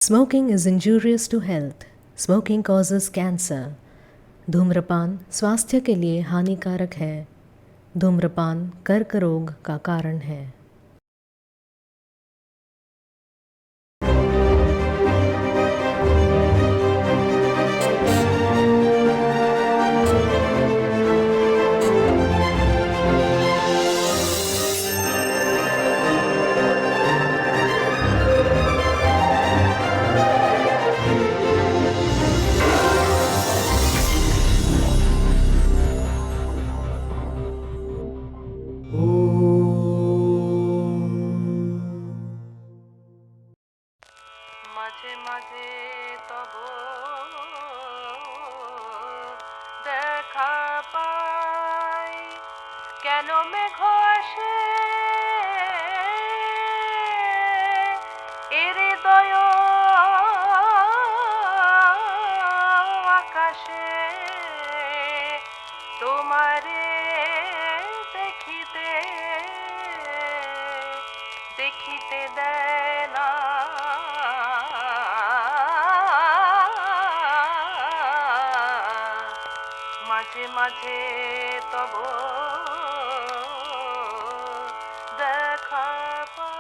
Smoking is injurious to health. Smoking causes cancer. धूम्रपान स्वास्थ्य के लिए हानिकारक है. धूम्रपान कर्क रोग का कारण है. মাঝে মাঝে তব দেখা পাই, কেন মেঘ আসে এ হৃদয় আকাশে, তোমারে দেখিতে দেখিতে দেয় না। মাঝে মাঝে তব দেখা পাই।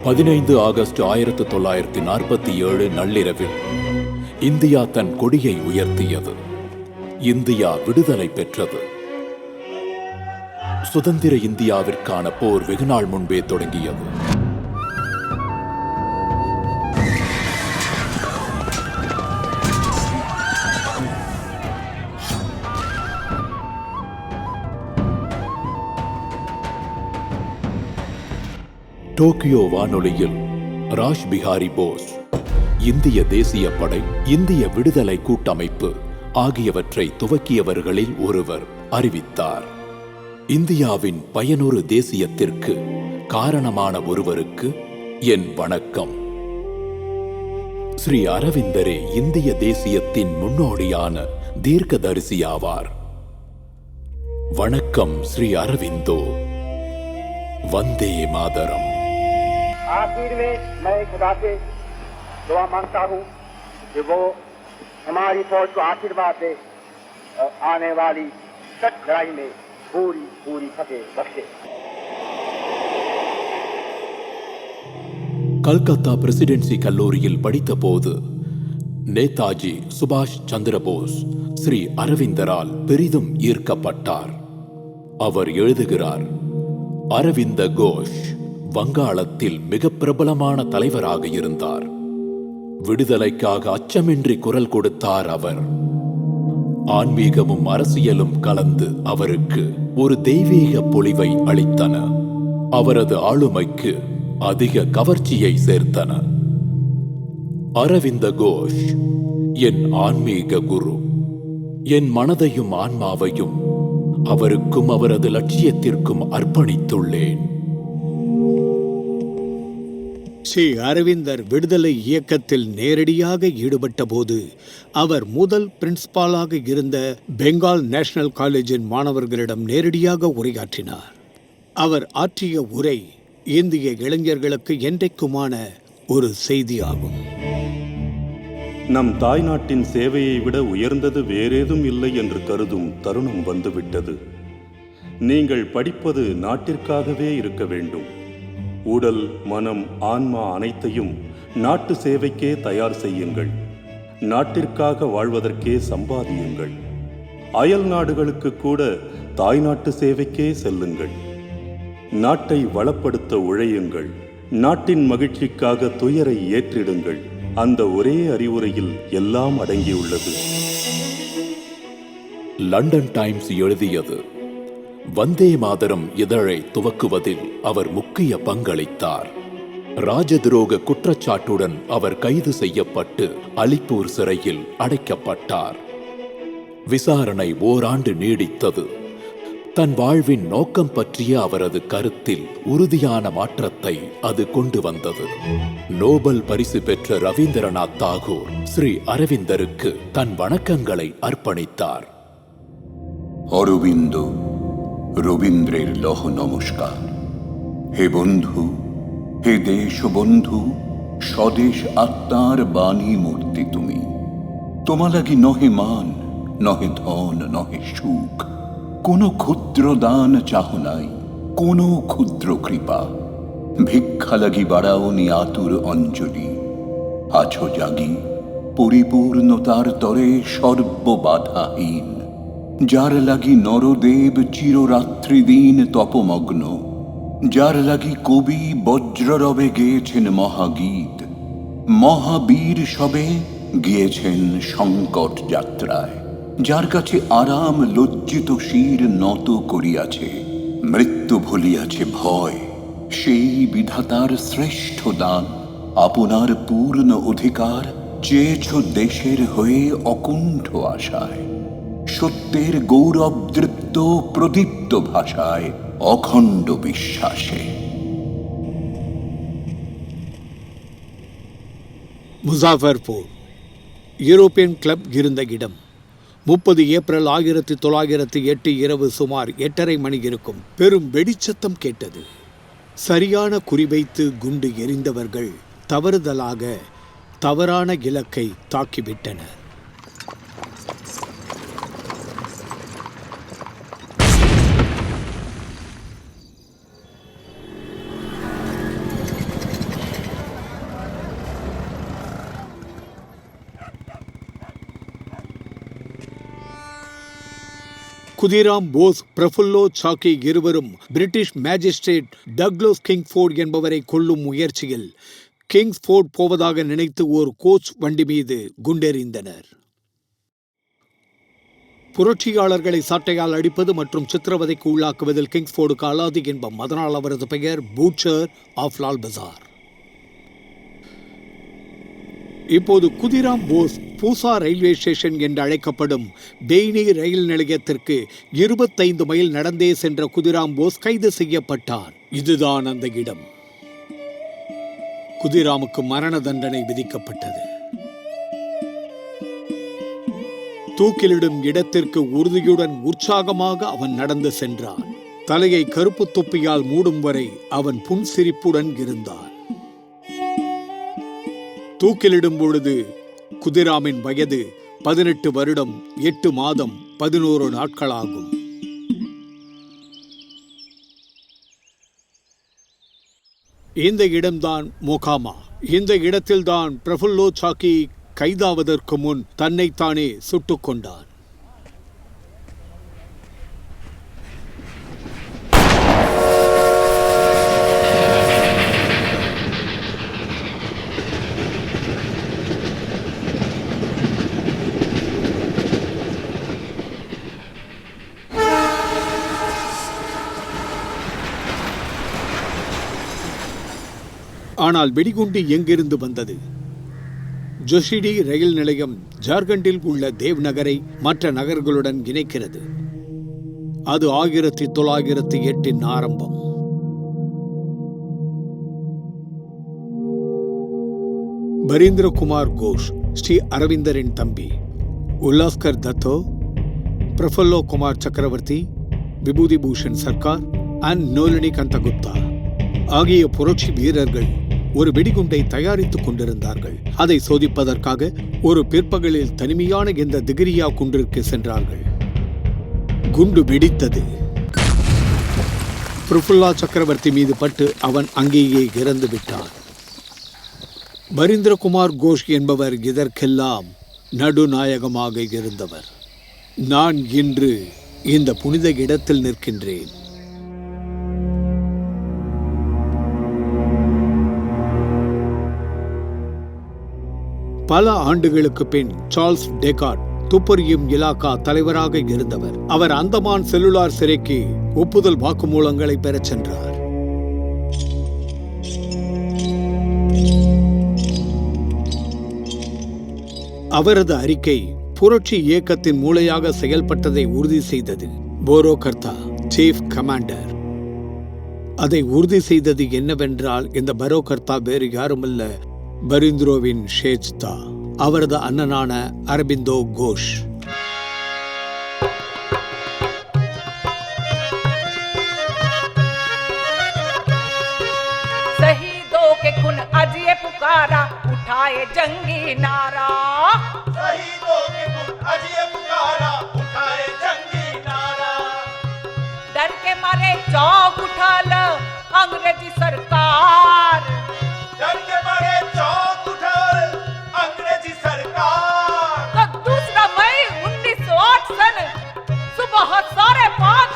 15 ஆகஸ்ட் 1947 நள்ளிரவில் இந்தியா தன் கொடியை உயர்த்தியது. இந்தியா விடுதலை பெற்றது. சுதந்திர இந்தியாவிற்கான போர் வெகுநாள் முன்பே தொடங்கியது. டோக்கியோ வானொலியில் ராஷ் பிஹாரி போஸ், இந்திய தேசிய படை, இந்திய விடுதலை கூட்டமைப்பு ஆகியவற்றை துவக்கியவர்களில் ஒருவர் அறிவித்தார். இந்தியாவின் பயனொரு தேசியத்திற்கு காரணமான ஒருவருக்கு என் வணக்கம். ஸ்ரீ அரவிந்தரே இந்திய தேசியத்தின் முன்னோடியான தீர்க்கதரிசியாவார். வணக்கம் ஸ்ரீ அரவிந்தோ. வந்தே மாதரம். आखिर में मैं खुदा से दुआ मांगता हूँ कि वो हमारी फौज को आशीर्वाद दे और आने वाली सच लड़ाई में पूरी पूरी फतेह बख्शे. கல்கத்தா பிரசிடென்சி கல்லூரியில் படித்த போது நேதாஜி சுபாஷ் சந்திர போஸ் ஸ்ரீ அரவிந்தரால் பெரிதும் ஈர்க்கப்பட்டார். அவர் எழுதுகிறார், அரவிந்த கோஷ் வங்காளத்தில் மிக பிரபலமான தலைவராக இருந்தார். விடுதலைக்காக அச்சமின்றி குரல் கொடுத்தார் அவர். ஆன்மீகமும் அரசியலும் கலந்து அவருக்கு ஒரு தெய்வீக பொலிவை அளித்தன. அவரது ஆளுமைக்கு அதிக கவர்ச்சியை சேர்த்தன. அரவிந்த கோஷ் என் ஆன்மீக குரு. என் மனதையும் ஆன்மாவையும் அவருக்கும் அவரது லட்சியத்திற்கும் அர்ப்பணித்துள்ளேன். ஸ்ரீ அரவிந்தர் விடுதலை இயக்கத்தில் நேரடியாக ஈடுபட்ட போது அவர் முதல் பிரின்சிபாலாக இருந்த பெங்கால் நேஷனல் காலேஜின் மாணவர்களிடம் நேரடியாக உரையாற்றினார். அவர் ஆற்றிய உரை இந்திய இளைஞர்களுக்கு என்றைக்குமான ஒரு செய்தியாகும். நம் தாய்நாட்டின் சேவையை விட உயர்ந்தது வேறேதும் இல்லை என்று கருதும் தருணம் வந்துவிட்டது. நீங்கள் படிப்பது நாட்டிற்காகவே இருக்க வேண்டும். உடல், மனம், ஆன்மா அனைத்தையும் நாட்டு சேவைக்கே தயார் செய்யுங்கள். நாட்டிற்காக வாழ்வதற்கே சம்பாதியுங்கள். அயல் நாடுகளுக்கு கூட தாய்நாட்டு சேவைக்கே செல்லுங்கள். நாட்டை வளப்படுத்த உழையுங்கள். நாட்டின் மகிழ்ச்சிக்காக துயரை ஏற்றிடுங்கள். அந்த ஒரே அறிவுரையில் எல்லாம் அடங்கியுள்ளது. லண்டன் டைம்ஸ் எழுதியது, வந்தே மாதரம் இதழை துவக்குவதில் அவர் முக்கிய பங்களித்தார். ராஜதுரோக குற்றச்சாட்டுடன் அவர் கைது செய்யப்பட்டு அலிப்பூர் சிறையில் அடைக்கப்பட்டார். விசாரணை ஓராண்டு நீடித்தது. தன் வாழ்வின் நோக்கம் பற்றிய அவரது கருத்தில் உறுதியான மாற்றத்தை அது கொண்டு வந்தது. நோபல் பரிசு பெற்ற ரவீந்திரநாத் தாகூர் ஸ்ரீ அரவிந்தருக்கு தன் வணக்கங்களை அர்ப்பணித்தார். অরবিন্দ রবীন্দ্রের লহ নমস্কার। হে বন্ধু, হে দেশ বন্ধু, স্বদেশ আত্মার বাণী মূর্তি তুমি। তোমা লাগি নহে মান, নহে ধন, নহে সুখ, কোনো ক্ষুদ্র দান চাহ নাই, কোনো ক্ষুদ্র কৃপা। ভিক্ষা লাগি বাড়াওনি আতুর অঞ্জলি। আছো জাগি পরিপূর্ণতার তরে সর্ববাধাহীন। যার লাগি নরদেব চিররাত্রি দিন তপমগ্ন, যার লাগি কবি বজ্ররবে গেয়েছেন মহাগীত, মহাবীর সবে গিয়েছেন সংকট যাত্রায়, যার কাছে আরাম লজ্জিত শির নত করিয়াছে, মৃত্যু ভুলিয়াছে ভয়, সেই বিধাতার শ্রেষ্ঠ দান। আপনার পূর্ণ অধিকার চেয়েছ দেশের হয়ে অকুণ্ঠ আশায়, সত্যের গৌরবদৃপ্ত প্রদীপ্ত ভাষায়, অখণ্ড বিশ্বাসে। முசாஃபர்பூர் யூரோப்பியன் கிளப் இருந்த இடம். 30 ஏப்ரல் 1908 இரவு சுமார் 8:30 மணி இருக்கும். பெரும் வெடிச்சத்தம் கேட்டது. சரியான குறிவைத்து குண்டு எறிந்தவர்கள் தவறுதலாக தவறான இலக்கை தாக்கிவிட்டனர். குதிராம் போஸ், பிரஃபுல்லோ சாக்கி இருவரும் பிரிட்டிஷ் மேஜிஸ்ட்ரேட் டக்ளஸ் கிங்ஃபோர்ட் என்பவரை கொல்லும் முயற்சியில் கிங்ஸ்ஃபோர்ட் போவதாக நினைத்து ஒரு கோச் வண்டி மீது குண்டெறிந்தனர். புரட்சியாளர்களை சாட்டையால் அடிப்பது மற்றும் சித்திரவதைக்கு உள்ளாக்குவதில் கிங்ஸ்ஃபோர்டுக்கு அலாதி என்பம். அதனால் அவரது பெயர் பூச்சர் ஆஃப் லால் பசார். இப்போது குதிராம் போஸ் பூசா ரயில்வே ஸ்டேஷன் என்று அழைக்கப்படும் பெய்னி ரயில் நிலையத்திற்கு 25 மைல் நடந்தே சென்ற குதிராம் போஸ் கைது செய்யப்பட்டார். இதுதான் அந்த இடம். குதிராமுக்கு மரண தண்டனை விதிக்கப்பட்டது. தூக்கிலிடும் இடத்திற்கு உறுதியுடன் உற்சாகமாக அவன் நடந்து சென்றான். தலையை கருப்பு தொப்பியால் மூடும் வரை அவன் புன்சிரிப்புடன் இருந்தான். தூக்கிலிடும் பொழுது குதிராமின் வயது 18 வருடம் 8 மாதம் 11 நாட்களாகும். இந்த இடம்தான் மொகாமா. இந்த இடத்தில்தான் பிரஃபுல்லோ சாக்கி கைதாவதற்கு முன் தன்னைத்தானே சுட்டுக் கொண்டான். ஆனால் வெடிகுண்டு எங்கிருந்து வந்தது? ஜொஷிடி ரயில் நிலையம் ஜார்க்கண்டில் உள்ள தேவ் நகரை மற்ற நகர்களுடன் இணைக்கிறது. அது 1908 ஆரம்பம். பரீந்திரகுமார் கோஷ் ஸ்ரீ அரவிந்தரின் தம்பி, உல்லாஸ்கர் தத்தோ, பிரஃபுல்லோ குமார் சக்கரவர்த்தி, விபூதி பூஷன் சர்க்கார் அண்ட் நோலினி கந்தகுப்தா ஆகிய புரட்சி வீரர்கள் ஒரு வெடிகுண்டை தயாரித்துக் கொண்டிருந்தார்கள். அதை சோதிப்பதற்காக ஒரு பிற்பகலில் தனிமையான இந்த திகிரியா குன்றிற்கு சென்றார்கள். குண்டு வெடித்தது. பிரஃபுல்லா சக்கரவர்த்தி மீது பட்டு அவன் அங்கேயே இறந்து விட்டான். பரீந்திரகுமார் கோஷ் என்பவர் இதற்கெல்லாம் நடுநாயகமாக இருந்தவர். நான் இன்று இந்த புனித இடத்தில் நிற்கின்றேன். பல ஆண்டுகளுக்கு பின் சார்ல்ஸ் டெகார்ட் துப்பறியும் இலாக்கா தலைவராக இருந்தவர். அவர் அந்தமான் செல்லுலார் சிறைக்கு ஒப்புதல் வாக்குமூலங்களை பெறச் சென்றார். அவரது அறிக்கை புரட்சி இயக்கத்தின் மூளையாக செயல்பட்டதை உறுதி செய்தது. போரோகர்த்தா சீஃப் கமாண்டர். அதை உறுதி செய்தது என்னவென்றால் இந்த பரோகர்த்தா வேறு யாருமல்ல, பரிந்துரோவின் ஷேச்தா, அவரது அண்ணனான அரபிந்தோ கோஷ். शहीदों के खून आज ये पुकारा, उठाए जंगी नारा। शहीदों के खून आज ये पुकारा, उठाए जंगी नारा। डर के मारे चौक उठा ल अंग्रेजी सरकार, डर के मारे चौक उठा ल अंग्रेजी सरकार। तो 2 मई 1908 सन सुबह 5:30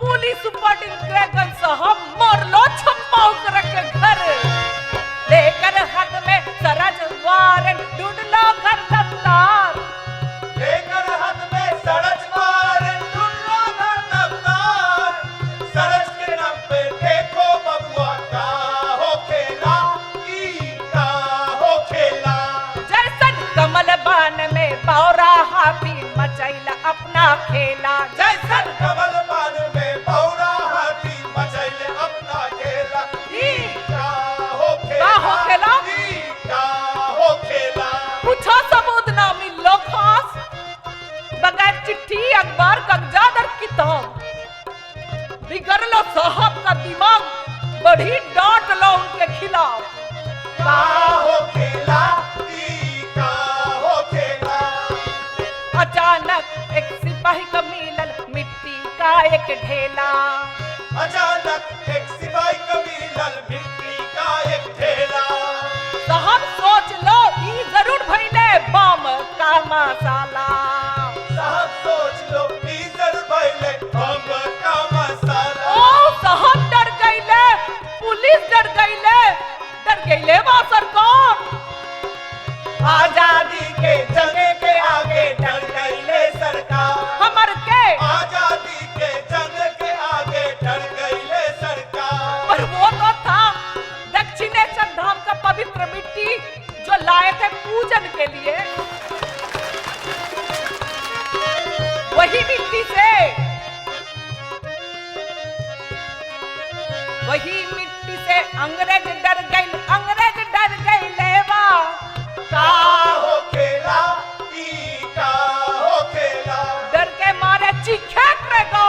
पुलिस सुपरडिंटेंडेंट साहब मोरलो छप्पाऊ के घर लेकर हाथ में सरज वारंट ढूंढलो घर दफ्तार, लेकर हाथ में सरज वारंट ढूंढलो घर दफ्तार। सरज के नाम पे देखो बबुआ का हो खेला, ई का हो खेला। जैसन कमल बान में बौरा हाथी मचैला अपना खेला, जैसन कमल बान में बौरा हाथी मचैले अपना खेला, ई का हो खेला, ई का हो खेला। पूछो सबूत ना मिलो खास, बगैर चिट्ठी अखबार कागजात और किताब, बिगड़ लो साहब का दिमाग, बड़ी डांट लो उनके खिलाफ। का हो खेला, ई का हो खेला। अचानक एक सिपाही का मिलल मिट्टी का एक ढेला, अचानक एक सिपाही का मिलल मिट्टी का एक ढेला। साहब सोच लो ई जरूर भइले बम का मसाला, साहब सोच लो ई जरूर भइले बम का मसाला। ओ साहब डर गइले, पुलिस डर गइले बा सरकार। आजादी के जंग के आगे डर गइले सरकार, हमर के आजादी के जंग के आगे डर गइले सरकार। पर वो तो था दक्षिणेश्वर धाम का पवित्र मिट्टी जो लाए थे पूजन के लिए, वही मिट्टी से अंग्रेज डर गए लेवा। का हो खेला, ई का हो खेला। डर के मारे चीखे करेगा,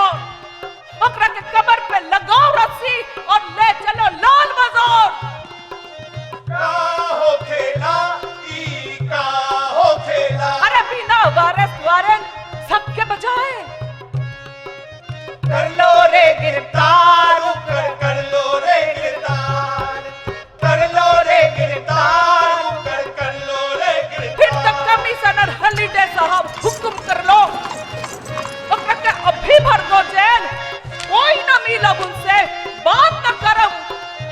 ओकरा के कमर पे लगाओ रस्सी और ले चलो लाल बाजार। का हो खेला, ई का हो खेला। अरे बिना वारंट सबके बजाए कर लो रे गिरफ्तार, कर लो रे गिरफ्तार, कर लो रे गिरफ्तार, कर लो रे फिर गिरफ्तार। तक कमिश्नर हॉलिडे साहब हुक्म कर लो, ओकरा के अभी भर दो जेल, कोई न मिलब उनसे, बात न करम,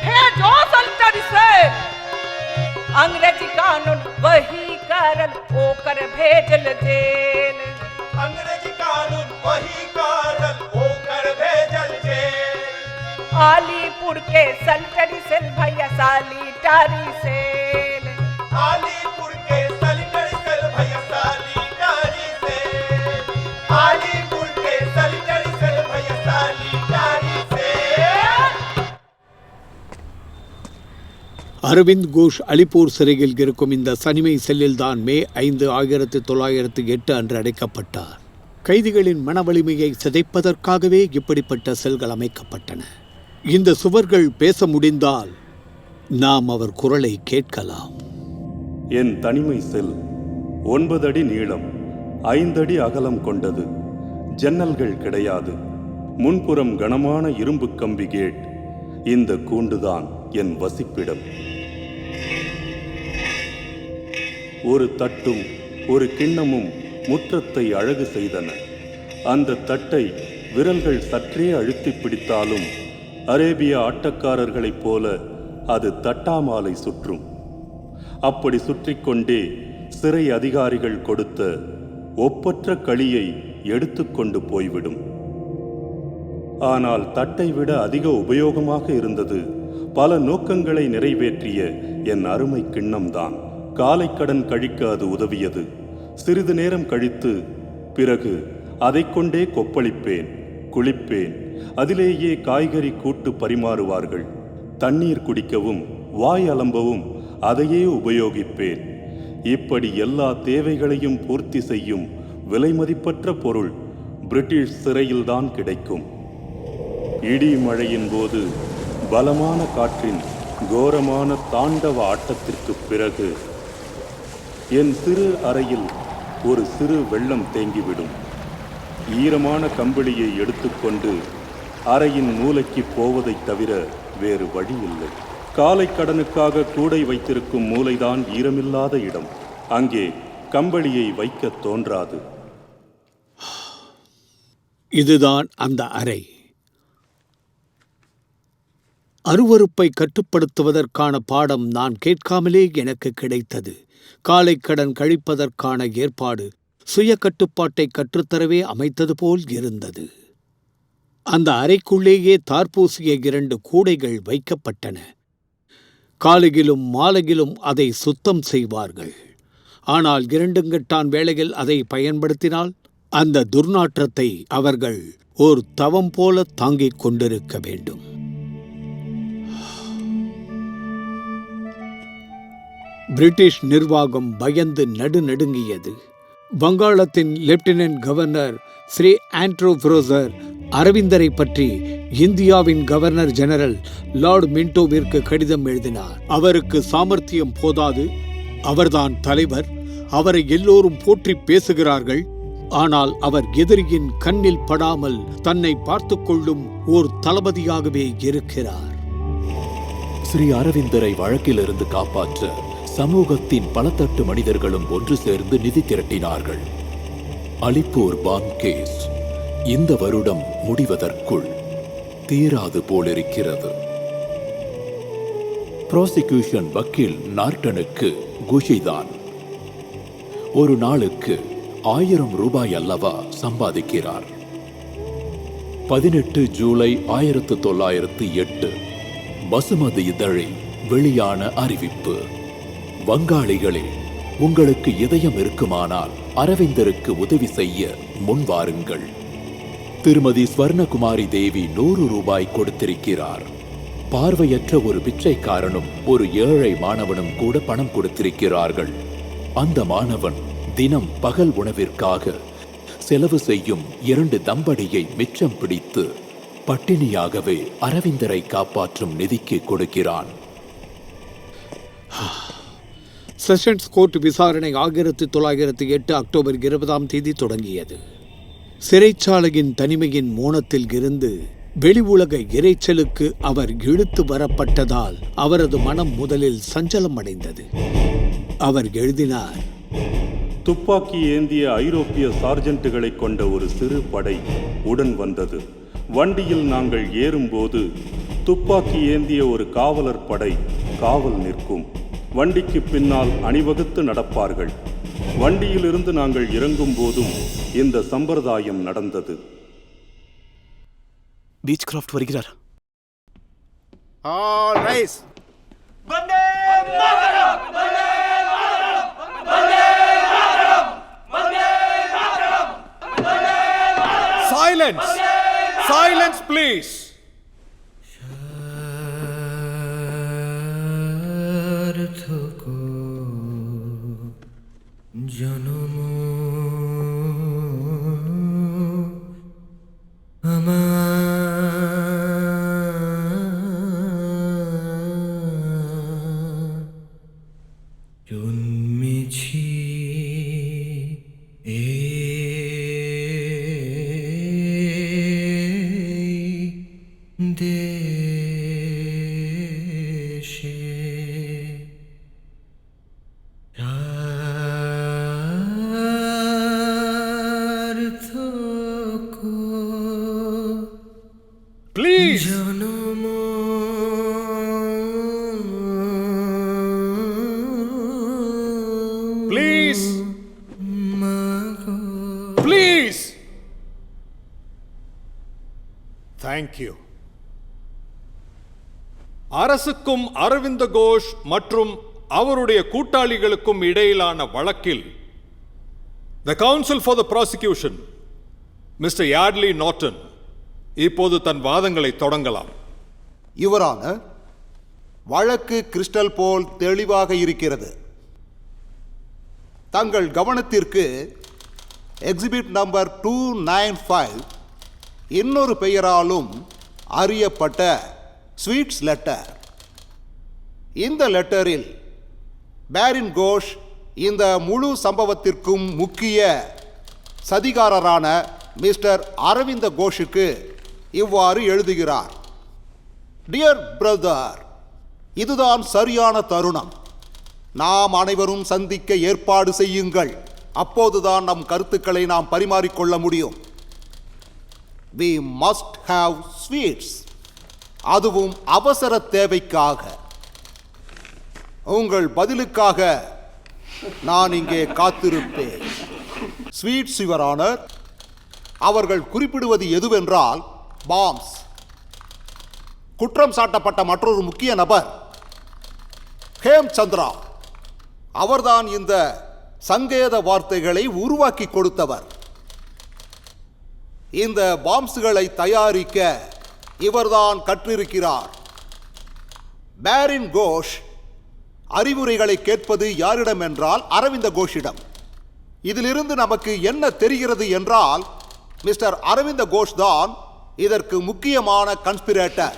भेजो सल्टन से। अंग्रेजी कानून वही करल, ओकर भेजल जेल। अंग्रेजी कानून वही करल, ओकर भेजल जेल। आलीपुर के सल्टरी सेल भैया सालीटारी सेल, आलीपुर के सलिटरी सेल भैया सालीटारी सेल, आलीपुर के सलिटरी सेल भैया सालीटारी सेल। அரவிந்த் கோஷ் அலிப்பூர் சிறையில் இருக்கும் இந்த தனிமை செல்லில்தான் மே 5, 1908 அன்று அடைக்கப்பட்டார். கைதிகளின் மன வலிமையை சிதைப்பதற்காகவே இப்படிப்பட்ட செல்கள் அமைக்கப்பட்டன. இந்த சுவர்கள் பேச முடிந்தால் நாம் அவர் குரலை கேட்கலாம். என் தனிமை செல் 9 அடி நீளம், 5 அடி அகலம் கொண்டது. ஜன்னல்கள் கிடையாது. முன்புறம் கனமான இரும்பு கம்பி கேட். இந்த கூண்டுதான் என் வசிப்பிடம். ஒரு தட்டும் ஒரு கிண்ணமும் முற்றத்தை அழகு செய்தன. அந்த தட்டை விரல்கள் சற்றே அழுத்தி பிடித்தாலும் அரேபிய ஆட்டக்காரர்களைப் போல அது தட்டாமாலை சுற்றும். அப்படி சுற்றிக்கொண்டே சிறை அதிகாரிகள் கொடுத்த ஒப்பற்ற களியை எடுத்துக்கொண்டு போய்விடும். ஆனால் தட்டை விட அதிக உபயோகமாக இருந்தது பல நோக்கங்களை நிறைவேற்றிய என் அருமை கிண்ணம்தான். காலை கடன் கழிக்க அது உதவியது. சிறிது நேரம் கழித்து பிறகு அதை கொண்டே கொப்பளிப்பேன். குளிப்பேன். அதிலேயே காய்கறி கூட்டு பரிமாறுவார்கள். தண்ணீர் குடிக்கவும் வாய் அலம்பவும் அதையே உபயோகிப்பேன். இப்படி எல்லா தேவைகளையும் பூர்த்தி செய்யும் விலைமதிப்பற்ற பொருள் பிரிட்டிஷ் சிறையில்தான் கிடைக்கும். இடி மழையின் போது பலமான காற்றின் கோரமான தாண்டவ ஆட்டத்திற்கு பிறகு என் சிறு அறையில் ஒரு சிறு வெள்ளம் தேங்கிவிடும். ஈரமான கம்பளியை எடுத்துக்கொண்டு அறையின் மூலைக்கு போவதைத் தவிர வேறு வழி இல்லை. காலை கடனுக்காக கூடை வைத்திருக்கும் மூலைதான் ஈரமில்லாத இடம். அங்கே கம்பளியை வைக்க தோன்றாது. இதுதான் அந்த அறை. அருவருப்பை கட்டுப்படுத்துவதற்கான பாடம் நான் கேட்காமலே எனக்கு கிடைத்தது. காலை கடன் கழிப்பதற்கான ஏற்பாடு சுய கட்டுப்பாட்டை கற்றுத்தரவே அமைத்தது போல் இருந்தது. அந்த அறைக்குள்ளேயே தார்பூசிய 2 கூடைகள் வைக்கப்பட்டன. காலையிலும் மாலையிலும் அதை சுத்தம் செய்வார்கள். ஆனால் 2 வேளையில் அதை பயன்படுத்தினால் அந்த துர்நாற்றத்தை அவர்கள் ஒரு தவம் போல தாங்கிக் கொண்டிருக்க வேண்டும். பிரிட்டிஷ் நிர்வாகம் பயந்து நடுநடுங்கியது. வங்காளத்தின் லெப்டினன்ட் கவர்னர் ஸ்ரீ ஆண்ட்ரூ ஃப்ரோசர் அரவிந்தரை பற்றி இந்தியாவின் கவர்னர் ஜெனரல் லார்ட் மின்டோவிற்கு கடிதம் எழுதினார். அவருக்கு சாமர்த்தியம் போதாது, அவர்தான் தலைவர், அவரை எல்லோரும் போற்றி பேசுகிறார்கள், ஆனால் அவர் எதிரியின் கண்ணில் படாமல் தன்னை பார்த்து கொள்ளும் ஓர் தளபதியாகவே இருக்கிறார். ஸ்ரீ அரவிந்தரை வழக்கிலிருந்து காப்பாற்ற சமூகத்தின் பல தட்டு மனிதர்களும் ஒன்று சேர்ந்து நிதி திரட்டினார்கள். அலிப்பூர் பாம் கேஸ் இந்த வருடம் முடிவதற்குள் தீராது போலிருக்கிறது. ப்ராசிக்யூஷன் வக்கீல் நார்டனுக்கு குஷிதான். ஒரு நாளுக்கு 1000 ரூபாய் அல்லவா சம்பாதிக்கிறார். 18 ஜூலை 1908 பசுமதி இதழில் வெளியான அறிவிப்பு. வங்காளிகளே, உங்களுக்கு இதயம் இருக்குமானால் அரவிந்தருக்கு உதவி செய்ய முன்வாருங்கள். திருமதி ஸ்வர்ணகுமாரி தேவி 100 ரூபாய் கொடுத்திருக்கிறார். பார்வையற்ற ஒரு பிச்சைக்காரனும் ஒரு ஏழை மாணவனும் கூட பணம் கொடுத்திருக்கிறார்கள். அந்த மாணவன் தினம் பகல் உணவிற்காக செலவு செய்யும் 2 தம்படியை மிச்சம் பிடித்து பட்டினியாகவே அரவிந்தரை காப்பாற்றும் நிதிக்கு கொடுக்கிறான். செஷன்ஸ் கோர்ட் விசாரணை 1908 அக்டோபர் 20 தொடங்கியது. சிறைச்சாலையின் தனிமையின் மோனத்தில் இருந்து வெளி உலக இரைச்சலுக்கு அவர் இழுத்து வரப்பட்டதால் அவரது மனம் முதலில் சஞ்சலம் அடைந்தது. அவர் எழுதினார்: துப்பாக்கி ஏந்திய ஐரோப்பிய சார்ஜென்ட்டுகளை கொண்ட ஒரு சிறு படை உடன் வந்தது. வண்டியில் நாங்கள் ஏறும்போது துப்பாக்கி ஏந்திய ஒரு காவலர் படை காவல் நிற்கும். வண்டிக்கு பின்னால் அணிவகுத்து நடப்பார்கள். வண்டியிலிருந்து நாங்கள் இறங்கும் போதும் இந்த சம்பிரதாயம் நடந்தது. பீச்கிராஃப்ட் வருகிறார். All rise. Vande Mataram! Vande Mataram! Vande Mataram! Vande Mataram! Vande Mataram! Silence! Silence, please! Please! Please! Please! Thank you. அரசுக்கும் அரவிந்த கோஷ் மற்றும் அவருடைய கூட்டாளிகளுக்கும் இடையிலான வழக்கில் The Counsel for the Prosecution, Mr. Yardley Norton, இப்போது தன் வாதங்களை தொடங்கலாம். யுவரான, வழக்கு கிறிஸ்டல் போல் தெளிவாக இருக்கிறது. தங்கள் கவனத்திற்கு எக்ஸிபிட் நம்பர் 295 இன்னொரு பெயராலும் அறியப்பட்ட ஸ்வீட்ஸ் லெட்டர். இந்த லெட்டரில் பேரின் கோஷ் இந்த முழு சம்பவத்திற்கும் முக்கிய சதிகாரரான மிஸ்டர் அரவிந்த கோஷுக்கு இவ்வாறு எழுதுகிறார்: டியர் பிரதர், இதுதான் சரியான தருணம். நாம் அனைவரும் சந்திக்க ஏற்பாடு செய்யுங்கள். அப்போதுதான் நம் கருத்துக்களை நாம் பரிமாறிக்கொள்ள முடியும். We must have sweets. அதுவும் அவசர தேவைக்காக. உங்கள் பதிலுக்காக நான் இங்கே காத்திருப்பேன். Sweets, your honour. அவர்கள் குறிப்பிடுவது எதுவென்றால் பாம்ஸ். குற்றம் சாட்டப்பட்ட மற்றொரு முக்கிய நபர் ஹேம்சந்திரா. அவர்தான் இந்த சங்கேத வார்த்தைகளை உருவாக்கி கொடுத்தவர். இந்த பாம்ஸ்களை தயாரிக்க இவர்தான் கற்றிருக்கிறார். பேரின் கோஷ் அறிவுரைகளை கேட்பது யாரிடம் என்றால் அரவிந்த கோஷிடம். இதிலிருந்து நமக்கு என்ன தெரிகிறது என்றால் மிஸ்டர் அரவிந்த கோஷ் தான் இதற்கு முக்கியமான கன்ஸ்பிரேட்டர்.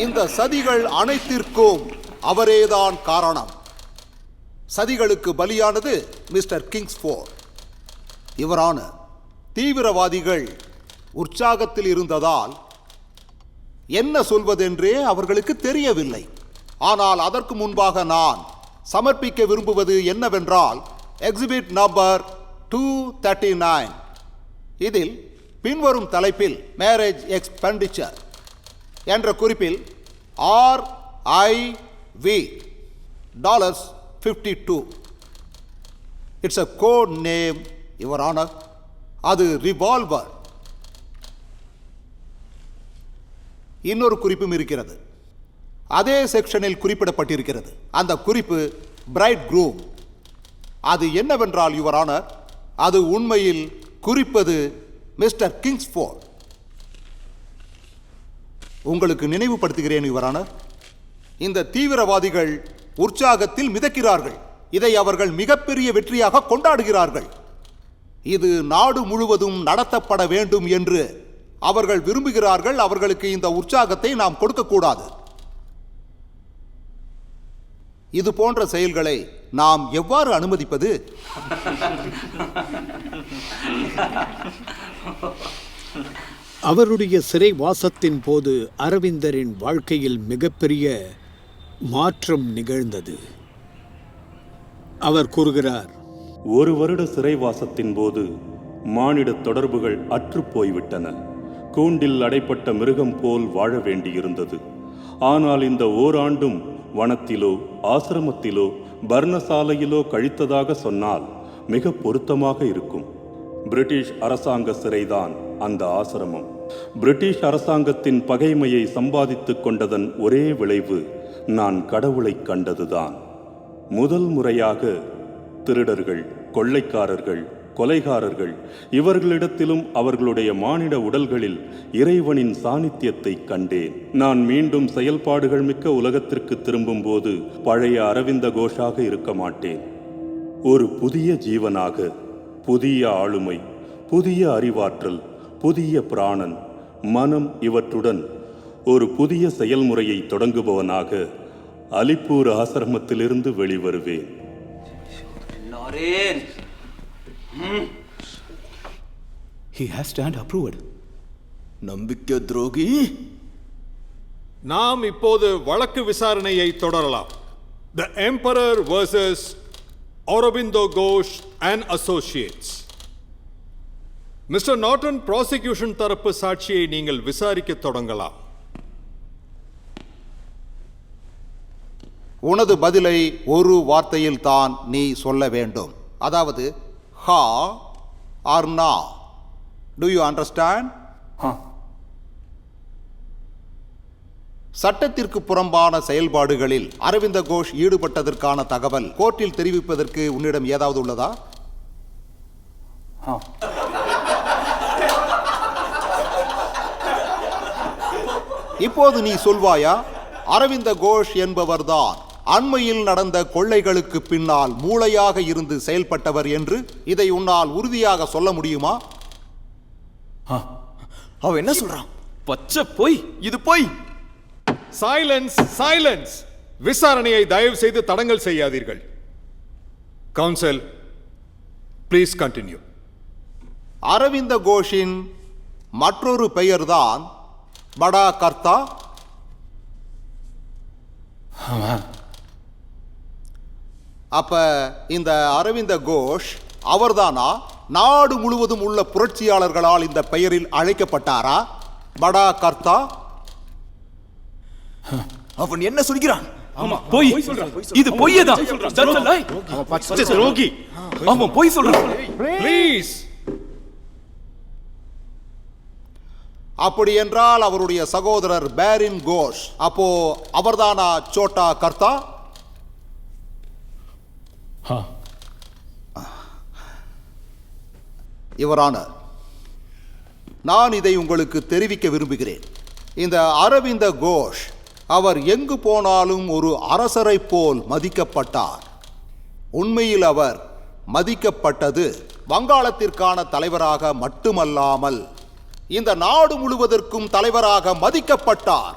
இந்த சதிகள் அனைத்திற்கும் அவரேதான் காரணம். சதிகளுக்கு பலியானது மிஸ்டர் கிங்ஸ்ஃபோர்ட். இவரான தீவிரவாதிகள் உற்சாகத்தில் இருந்ததால் என்ன சொல்வதென்றே அவர்களுக்கு தெரியவில்லை. ஆனால் அதற்கு முன்பாக நான் சமர்ப்பிக்க விரும்புவது என்னவென்றால் எக்ஸிபிட் நம்பர் 239. இதில் பின்வரும் தலைப்பில் மேரேஜ் எக்ஸ்பெண்டிச்சர் என்ற குறிப்பில் RIV $52. It's a code name, your honour. அது ரிவால்வர். இன்னொரு குறிப்பும் இருக்கிறது. அதே செக்ஷனில் குறிப்பிடப்பட்டிருக்கிறது. அந்த குறிப்பு பிரைட் க்ரூம். அது என்னவென்றால் யுவர் ஆனர், அது உண்மையில் குறிப்பது மிஸ்டர் கிங்ஸ்ஃபோர்ட். உங்களுக்கு நினைவுபடுத்துகிறேன் யுவர் ஆனர், இந்த தீவிரவாதிகள் உற்சாகத்தில் மிதக்கிறார்கள். இதை அவர்கள் மிகப்பெரிய வெற்றியாக கொண்டாடுகிறார்கள். இது நாடு முழுவதும் நடத்தப்பட வேண்டும் என்று அவர்கள் விரும்புகிறார்கள். அவர்களுக்கு இந்த உற்சாகத்தை நாம் கொடுக்கக்கூடாது. இது போன்ற செயல்களை நாம் எவ்வாறு அனுமதிப்பது? அவருடைய சிறை வாசத்தின் போது அரவிந்தரின் வாழ்க்கையில் மிகப்பெரிய மாற்றம் நிகழ்ந்தது. அவர் கூறுகிறார்: ஒரு வருட சிறைவாசத்தின் போது மானிட தொடர்புகள் அற்றுப்போய்விட்டன. கூண்டில் அடைப்பட்ட மிருகம் போல் வாழ வேண்டியிருந்தது. ஆனால் இந்த ஓராண்டும் வனத்திலோ ஆசிரமத்திலோ பர்ணசாலையிலோ கழித்ததாக சொன்னால் மிக பொருத்தமாக இருக்கும். பிரிட்டிஷ் அரசாங்க சிறைதான் அந்த ஆசிரமம். பிரிட்டிஷ் அரசாங்கத்தின் பகைமையை சம்பாதித்துக் கொண்டதன் ஒரே விளைவு நான் கடவுளை கண்டதுதான். முதல் முறையாக திருடர்கள், கொள்ளைக்காரர்கள், கொலைகாரர்கள் இவர்களிடத்திலும் அவர்களுடைய மானிட உடல்களில் இறைவனின் சாநித்தியத்தை கண்டேன். நான் மீண்டும் செயல்பாடுகள் மிக்க உலகத்திற்கு திரும்பும் போது பழைய அரவிந்த கோஷாக இருக்க மாட்டேன். ஒரு புதிய ஜீவனாக, புதிய ஆளுமை, புதிய அறிவாற்றல், புதிய பிராணன், மனம் இவற்றுடன் ஒரு புதிய செயல்முறையை தொடங்குபவனாக Alipur ஆசிரமத்திலிருந்து வெளிவருவேன். He has stand approved. நம்பிக்கை துரோகி. நாம் இப்போது வழக்கு விசாரணையை தொடரலாம். The Emperor versus Aurobindo Ghosh and Associates. Mister Norton, prosecution தரப்பு சாட்சியை நீங்கள் விசாரிக்க தொடங்கலாம். உனது பதிலை ஒரு வார்த்தையில் தான் நீ சொல்ல வேண்டும். அதாவது ஹா ஆர் நா. To you understand? சட்டத்திற்கு புறம்பான செயல்பாடுகளில் அரவிந்த கோஷ் ஈடுபட்டதற்கான தகவல் கோர்ட்டில் தெரிவிப்பதற்கு உன்னிடம் ஏதாவது உள்ளதா? இப்போது நீ சொல்வாயா, அரவிந்த கோஷ் என்பவர்தான் அண்மையில் நடந்த கொள்ளைகளுக்கு பின்னால் மூளையாக இருந்து செயல்பட்டவர் என்று? இதை உன்னால் உறுதியாக சொல்ல முடியுமா? அவன் என்ன சொல்றான்? பச்சை பொய், இது பொய். Silence, silence. விசாரணையை தயவு செய்து தடங்கல் செய்யாதீர்கள். Counsel, please continue. அரவிந்த கோஷின் மற்றொரு பெயர்தான் படா கர்த்தா. அப்ப இந்த அரவிந்த கோஷ் அவர்தானா நாடு முழுவதும் உள்ள புரட்சியாளர்களால் இந்த பெயரில் அழைக்கப்பட்டாரா? படா கர்த்தா. அவன் என்ன சொல்கிறான்? பொய். இது பொய்யதான். துரோகி. அவன் பொய் சொல்றான். ப்ளீஸ். அப்படி என்றால் அவருடைய சகோதரர் பேரின் கோஷ், அப்போ அவர்தானா சோட்டா கர்த்தா? யுவர் நான் இதை உங்களுக்கு தெரிவிக்க விரும்புகிறேன். இந்த அரவிந்த கோஷ் அவர் எங்கு போனாலும் ஒரு அரசரை போல் மதிக்கப்பட்டார். உண்மையில் அவர் மதிக்கப்பட்டது வங்காளத்திற்கான தலைவராக மட்டுமல்லாமல் இந்த நாடு முழுவதற்கும் தலைவராக மதிக்கப்பட்டார்.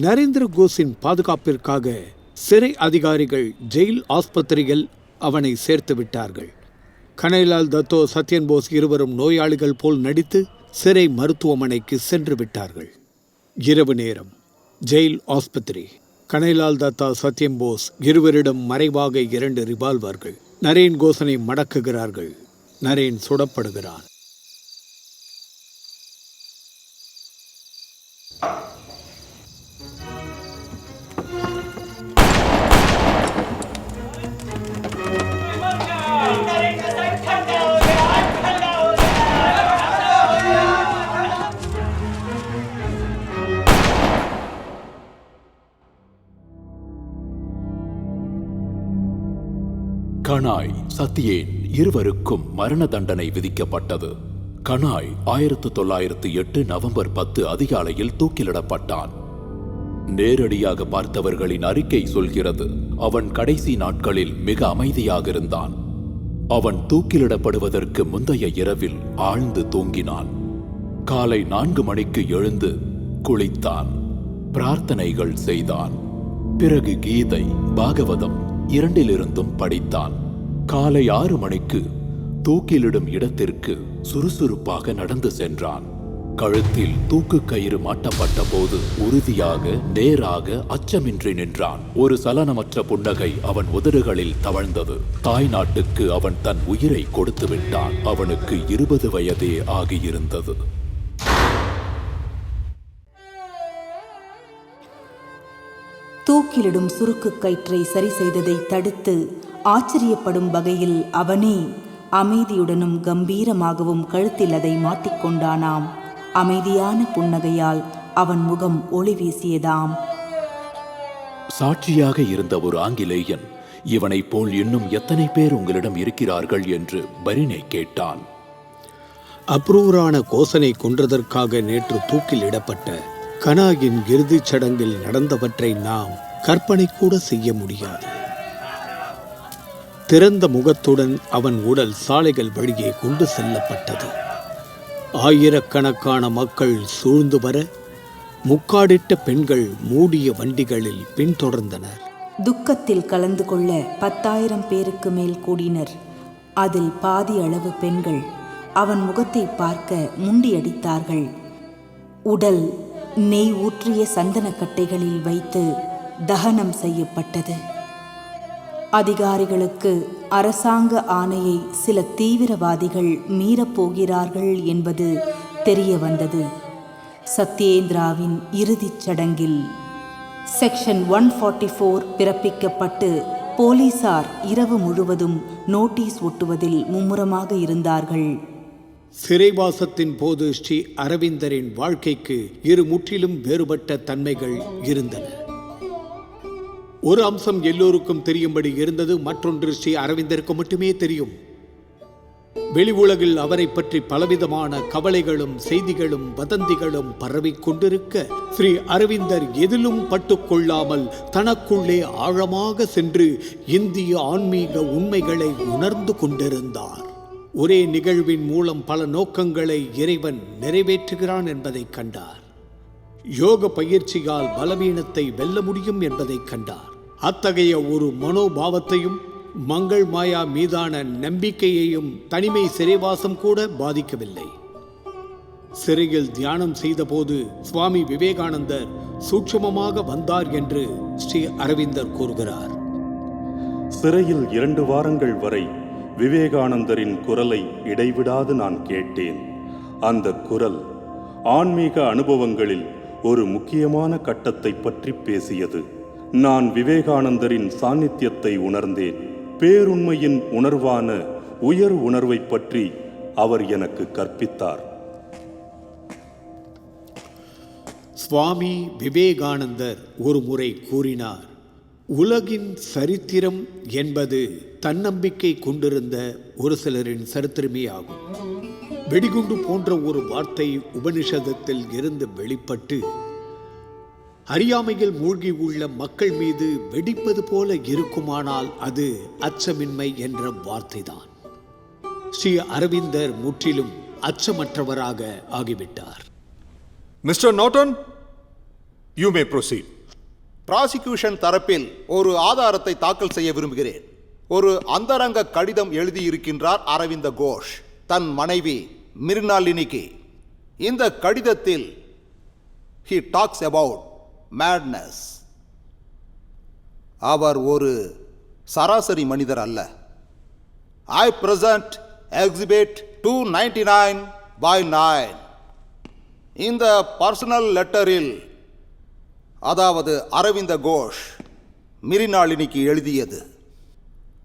நரேந்திர கோஷின் பாதுகாப்பிற்காக சிறை அதிகாரிகள் ஜெயில் ஆஸ்பத்திரியில் அவனை சேர்த்து விட்டார்கள். கனைலால் தத்தோ, சத்யன் போஸ் இருவரும் நோயாளிகள் போல் நடித்து சிறை மருத்துவமனைக்கு சென்று விட்டார்கள். இரவு நேரம், ஜெயில் ஆஸ்பத்திரி. கனைலால் தத்தா, சத்யன் போஸ் இருவரிடம் மறைவாக 2 ரிவால்வர்கள். நரேன் கோஷனை மடக்குகிறார்கள். நரேன் சுடப்படுகிறான். கனாய், சத்யேன் இருவருக்கும் மரண தண்டனை விதிக்கப்பட்டது. கனாய் 1908 நவம்பர் 10 அதிகாலையில் தூக்கிலிடப்பட்டான். நேரடியாக பார்த்தவர்களின் அறிக்கை சொல்கிறது, அவன் கடைசி நாட்களில் மிக அமைதியாக இருந்தான். அவன் தூக்கிலிடப்படுவதற்கு முந்தைய இரவில் ஆழ்ந்து தூங்கினான். காலை 4 மணிக்கு எழுந்து குளித்தான், பிரார்த்தனைகள் செய்தான். பிறகு கீதை, பாகவதம் இரண்டிலிருந்தும் படித்தான். காலை 6 மணிக்கு தூக்கிலிடும் இடத்திற்கு சுறுசுறுப்பாக நடந்து சென்றான். கழுத்தில் தூக்கு கயிறு மாட்டப்பட்ட போது உறுதியாக, நேராக, அச்சமின்றி நின்றான். ஒரு சலனமற்ற புன்னகை அவன் உதடுகளில் தவழ்ந்தது. தாய் நாட்டுக்கு அவன் தன் உயிரை கொடுத்து விட்டான். அவனுக்கு 20 வயதே ஆகியிருந்தது. தூக்கிலிடும் சுருக்கு கயிற்றை சரி செய்ததை தடுத்து ஆச்சரியப்படும் வகையில் அவனே அமைதியுடனும் கம்பீரமாகவும் கழுத்தில் அதை மாட்டிக்கொண்டானாம். அமைதியான புன்னகையால் அவன் முகம் ஒளி வீசியதாம். சாட்சியாக இருந்த ஒரு ஆங்கிலேயன், இவனை போல் இன்னும் எத்தனை பேர் உங்களிடம் இருக்கிறார்கள் என்று பரினை கேட்டான். அப்ரூவரான கோஷனை கொன்றதற்காக நேற்று தூக்கில் இடப்பட்ட கனாயின் இறுதிச் சடங்கில் நடந்தவற்றை நாம் கற்பனை கூட செய்ய முடியாது. திறந்த முகத்துடன் அவன் உடல் சாலைகள் வழியே கொண்டு செல்லப்பட்டது. ஆயிரக்கணக்கான மக்கள் சூழ்ந்து வர முக்காடிட்ட பெண்கள் மூடிய வண்டிகளில் பின்தொடர்ந்தனர். துக்கத்தில் கலந்து கொள்ள 10,000 பேருக்கு மேல் கூடினர். அதில் பாதி அளவு பெண்கள் அவன் முகத்தை பார்க்க முண்டியடித்தார்கள். உடல் நெய் ஊற்றிய சந்தனக்கட்டைகளில் வைத்து தகனம் செய்யப்பட்டது. அதிகாரிகளுக்கு அரசாங்க ஆணையை சில தீவிரவாதிகள் மீறப்போகிறார்கள் என்பது தெரிய வந்தது. சத்யேந்திராவின் இறுதிச் சடங்கில் செக்ஷன் 144 பிறப்பிக்கப்பட்டு போலீசார் இரவு முழுவதும் நோட்டீஸ் ஒட்டுவதில் மும்முரமாக இருந்தார்கள். சிறைவாசத்தின் போது ஸ்ரீ அரவிந்தரின் வாழ்க்கைக்கு 2 முற்றிலும் வேறுபட்ட தன்மைகள் இருந்தன. ஒரு அம்சம் எல்லோருக்கும் தெரியும்படி இருந்தது, மற்றொன்று ஸ்ரீ அரவிந்தருக்கு மட்டுமே தெரியும். வெளி உலகில் அவரை பற்றி பலவிதமான கவலைகளும் செய்திகளும் வதந்திகளும் பரவிக் கொண்டிருக்க ஸ்ரீ அரவிந்தர் எதிலும் பட்டுக்கொள்ளாமல் தனக்குள்ளே ஆழமாக சென்று இந்திய ஆன்மீக உண்மைகளை உணர்ந்து கொண்டிருந்தார். ஒரே நிகழ்வின் மூலம் பல நோக்கங்களை இறைவன் நிறைவேற்றுகிறான் என்பதை கண்டார். யோக பயிற்சியால் பலவீனத்தை வெல்ல முடியும் என்பதை கண்டார். அத்தகைய ஒரு மனோபாவத்தையும் மங்கள் மாயா மீதான நம்பிக்கையையும் தனிமை சிறைவாசம் கூட பாதிக்கவில்லை. சிறையில் தியானம் செய்தபோது சுவாமி விவேகானந்தர் சூட்சுமமாக வந்தார் என்று ஸ்ரீ அரவிந்தர் கூறுகிறார். சிறையில் 2 வாரங்கள் வரை விவேகானந்தரின் குரலை இடைவிடாது நான் கேட்டேன். அந்த குரல் ஆன்மீக அனுபவங்களில் ஒரு முக்கியமான கட்டத்தை பற்றி பேசியது. நான் விவேகானந்தரின் சாநித்தியத்தை உணர்ந்தேன். பேருண்மையின் உணர்வான உயர் உணர்வை பற்றி அவர் எனக்கு கற்பித்தார். சுவாமி விவேகானந்தர் ஒரு முறை கூறினார், உலகின் சரித்திரம் என்பது தன்னம்பிக்கை கொண்டிருந்த ஒரு சிலரின் சரித்திரமே ஆகும். வெடிகுண்டு போன்ற ஒரு வார்த்தை உபனிஷதத்தில் இருந்து வெளிப்பட்டு அறியாமையில் மூழ்கி உள்ள மக்கள் மீது வெடிப்பது போல இருக்குமானால் அது அச்சமின்மை என்ற வார்த்தைதான். ஸ்ரீ அரவிந்தர் முற்றிலும் அச்சமற்றவராக ஆகிவிட்டார். Mister Norton, you may proceed. Prosecution தரப்பில் ஒரு ஆதாரத்தை தாக்கல் செய்ய விரும்புகிறேன். ஒரு அந்தரங்க கடிதம் எழுதியிருக்கின்றார் அரவிந்த கோஷ் தன் மனைவி மிர்னாலினிக்கு. இந்த கடிதத்தில் he talks about madness. அவர் ஒரு சராசரி மனிதர் அல்ல. I present exhibit 299/9. இந்த பர்சனல் லெட்டரில், அதாவது அரவிந்த கோஷ் மிரினாளினிக்கு எழுதியது.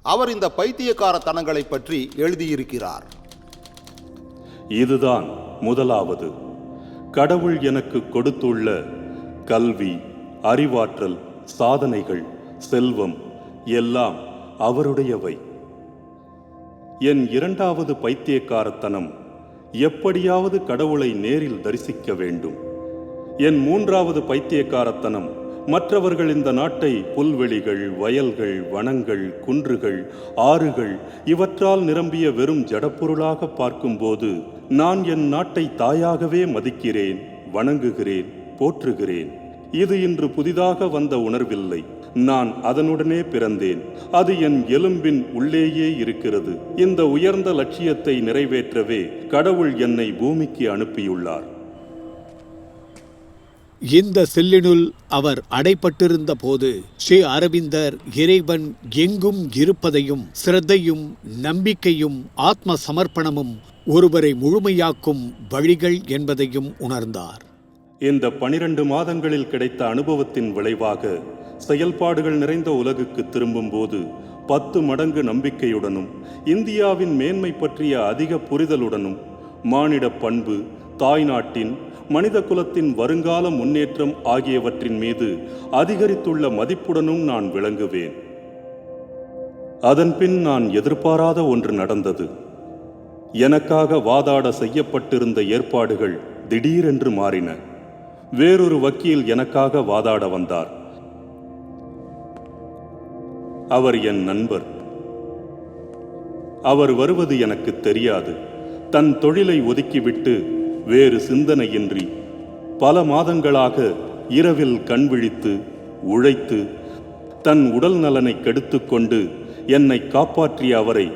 அவர் இந்த பைத்தியக்காரத்தனங்களை பற்றி எழுதியிருக்கிறார். இதுதான் முதலாவது. கடவுள் எனக்கு கொடுத்துள்ள கல்வி, அறிவாற்றல், சாதனைகள், செல்வம் எல்லாம் அவருடையவை. என் 2வது பைத்தியக்காரத்தனம், எப்படியாவது கடவுளை நேரில் தரிசிக்க வேண்டும். என் 3வது பைத்தியக்காரத்தனம், மற்றவர்கள் இந்த நாட்டை புல்வெளிகள், வயல்கள், வனங்கள், குன்றுகள், ஆறுகள் இவற்றால் நிரம்பிய வெறும் ஜடப்பொருளாக பார்க்கும்போது நான் என் நாட்டை தாயாகவே மதிக்கிறேன், வணங்குகிறேன், போற்றுகிறேன். இது இன்று புதிதாக வந்த உணர்வில்லை. நான் அதனுடனே பிறந்தேன். அது என் எலும்பின் உள்ளேயே இருக்கிறது. இந்த உயர்ந்த லட்சியத்தை நிறைவேற்றவே கடவுள் என்னை பூமிக்கு அனுப்பியுள்ளார். இந்த செல்லினுள் அவர் அடைப்பட்டிருந்த போது ஸ்ரீ அரவிந்தர் இறைவன் எங்கும் இருப்பதையும் சிரத்தையும் நம்பிக்கையும் ஆத்ம சமர்ப்பணமும் ஒருவரை முழுமையாக்கும் வழிகள் என்பதையும் உணர்ந்தார். இந்த 12 மாதங்களில் கிடைத்த அனுபவத்தின் விளைவாக செயல்பாடுகள் நிறைந்த உலகுக்கு திரும்பும்போது 10 மடங்கு நம்பிக்கையுடனும் இந்தியாவின் மேன்மை பற்றிய அதிக புரிதலுடனும் மானிட பண்பு, தாய்நாட்டின், மனித குலத்தின் வருங்கால முன்னேற்றம் ஆகியவற்றின் மீது அதிகரித்துள்ள மதிப்புடனும் நான் விளங்குவேன். அதன்பின் நான் எதிர்பாராத ஒன்று நடந்தது. எனக்காக வாதாட செய்யப்பட்டிருந்த ஏற்பாடுகள் திடீரென்று மாறின. வேறொரு வக்கீல் எனக்காக வாதாட வந்தார். அவர் என் நண்பர். அவர் வருவது எனக்கு தெரியாது. தன் தொழிலை ஒதுக்கிவிட்டு வேறு சிந்தனையின்றி பல மாதங்களாக இரவில் கண் விழித்து உழைத்து தன் உடல் நலனை கெடுத்துக்கொண்டு என்னை காப்பாற்றிய அவரை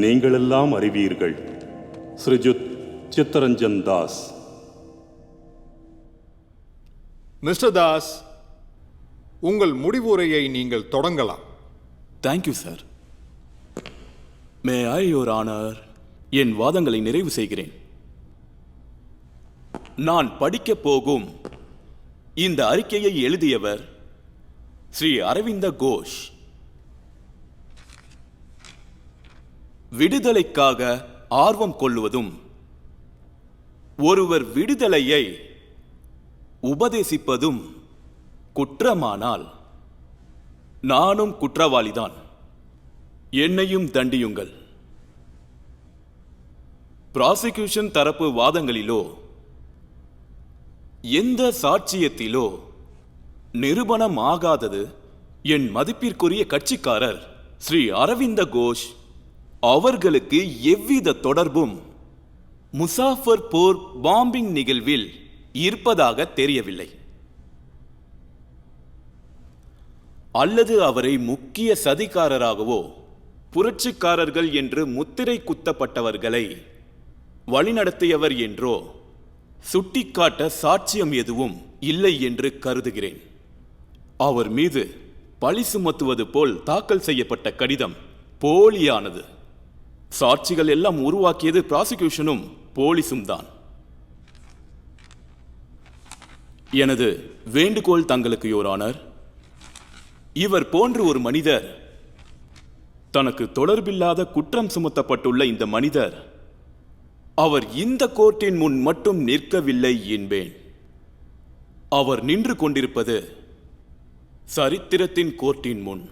நீங்களெல்லாம் அறிவீர்கள். ஸ்ரீஜுத் சித்தரஞ்சன் தாஸ். மிஸ்டர் தாஸ், உங்கள் முடிவுரையை நீங்கள் தொடங்கலாம். Thank you sir. May I your honour, என் வாதங்களை நிறைவு செய்கிறேன். நான் படிக்கப் போகும் இந்த அறிக்கையை எழுதியவர் ஸ்ரீ அரவிந்த கோஷ். விடுதலைக்காக ஆர்வம் கொள்வதும் ஒருவர் விடுதலையை உபதேசிப்பதும் குற்றமானால் நானும் குற்றவாளிதான். என்னையும் தண்டியுங்கள். ப்ராசிக்யூஷன் தரப்பு வாதங்களிலோ எந்த சாட்சியத்திலோ நிரூபணமாகாதது என் மதிப்பிற்குரிய கட்சிக்காரர் ஸ்ரீ அரவிந்த கோஷ் அவர்களுக்கு எவ்வித தொடர்பும் முசாஃபர்பூர் பாம்பிங் நிகழ்வில் இருப்பதாக தெரியவில்லை. அல்லது அவரை முக்கிய சதிகாரராகவோ புரட்சிக்காரர்கள் என்று முத்திரை குத்தப்பட்டவர்களை வழிநடத்தியவர் என்றோ சுட்டிக்காட்ட சாட்சியம் எதுவும் இல்லை என்று கருதுகிறேன். அவர் மீது பழி சுமத்துவது போல் தாக்கல் செய்யப்பட்ட கடிதம் போலியானது. சாட்சிகள் எல்லாம் உருவாக்கியது ப்ராசிக்யூஷனும் போலீஸும் தான். எனது வேண்டுகோள் தங்களுக்கு யோர் ஆனர், இவர் போன்ற ஒரு மனிதர், தனக்கு தொடர்பில்லாத குற்றம் சுமத்தப்பட்டுள்ள இந்த மனிதர், அவர் இந்த கோர்ட்டின் முன் மட்டும் நிற்கவில்லை என்பேன். அவர் நின்று கொண்டிருப்பது சரித்திரத்தின் கோர்ட்டின் முன்.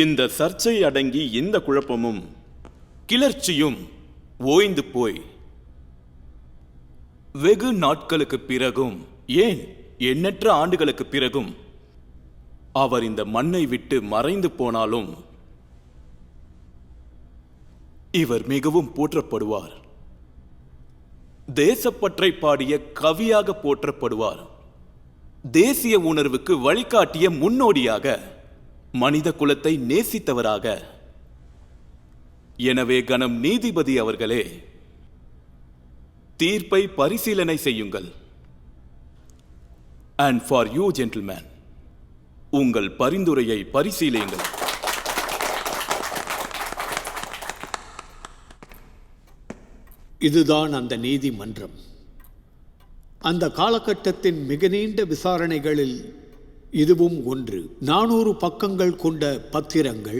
இந்த சர்ச்சை அடங்கி இந்த குழப்பமும் கிளர்ச்சியும் ஓய்ந்து போய் வெகு நாட்களுக்கு பிறகும், ஏன் எண்ணற்ற ஆண்டுகளுக்கு பிறகும் அவர் இந்த மண்ணை விட்டு மறைந்து போனாலும் இவர் மிகவும் போற்றப்படுவார். தேசப்பற்றை பாடிய கவியாக போற்றப்படுவார். தேசிய உணர்வுக்கு வழிகாட்டிய முன்னோடியாக, மனித குலத்தை நேசித்தவராக. எனவே கணம் நீதிபதி அவர்களே, தீர்ப்பை பரிசீலனை செய்யுங்கள். அண்ட் ஃபார் யூ ஜென்டில்மேன், உங்கள் பரிந்துரையை பரிசீலியுங்கள். இதுதான் அந்த நீதிமன்றம். அந்த காலகட்டத்தின் மிக நீண்ட விசாரணைகளில் இதுவும் ஒன்று. 400 பக்கங்கள் கொண்ட பத்திரங்கள்,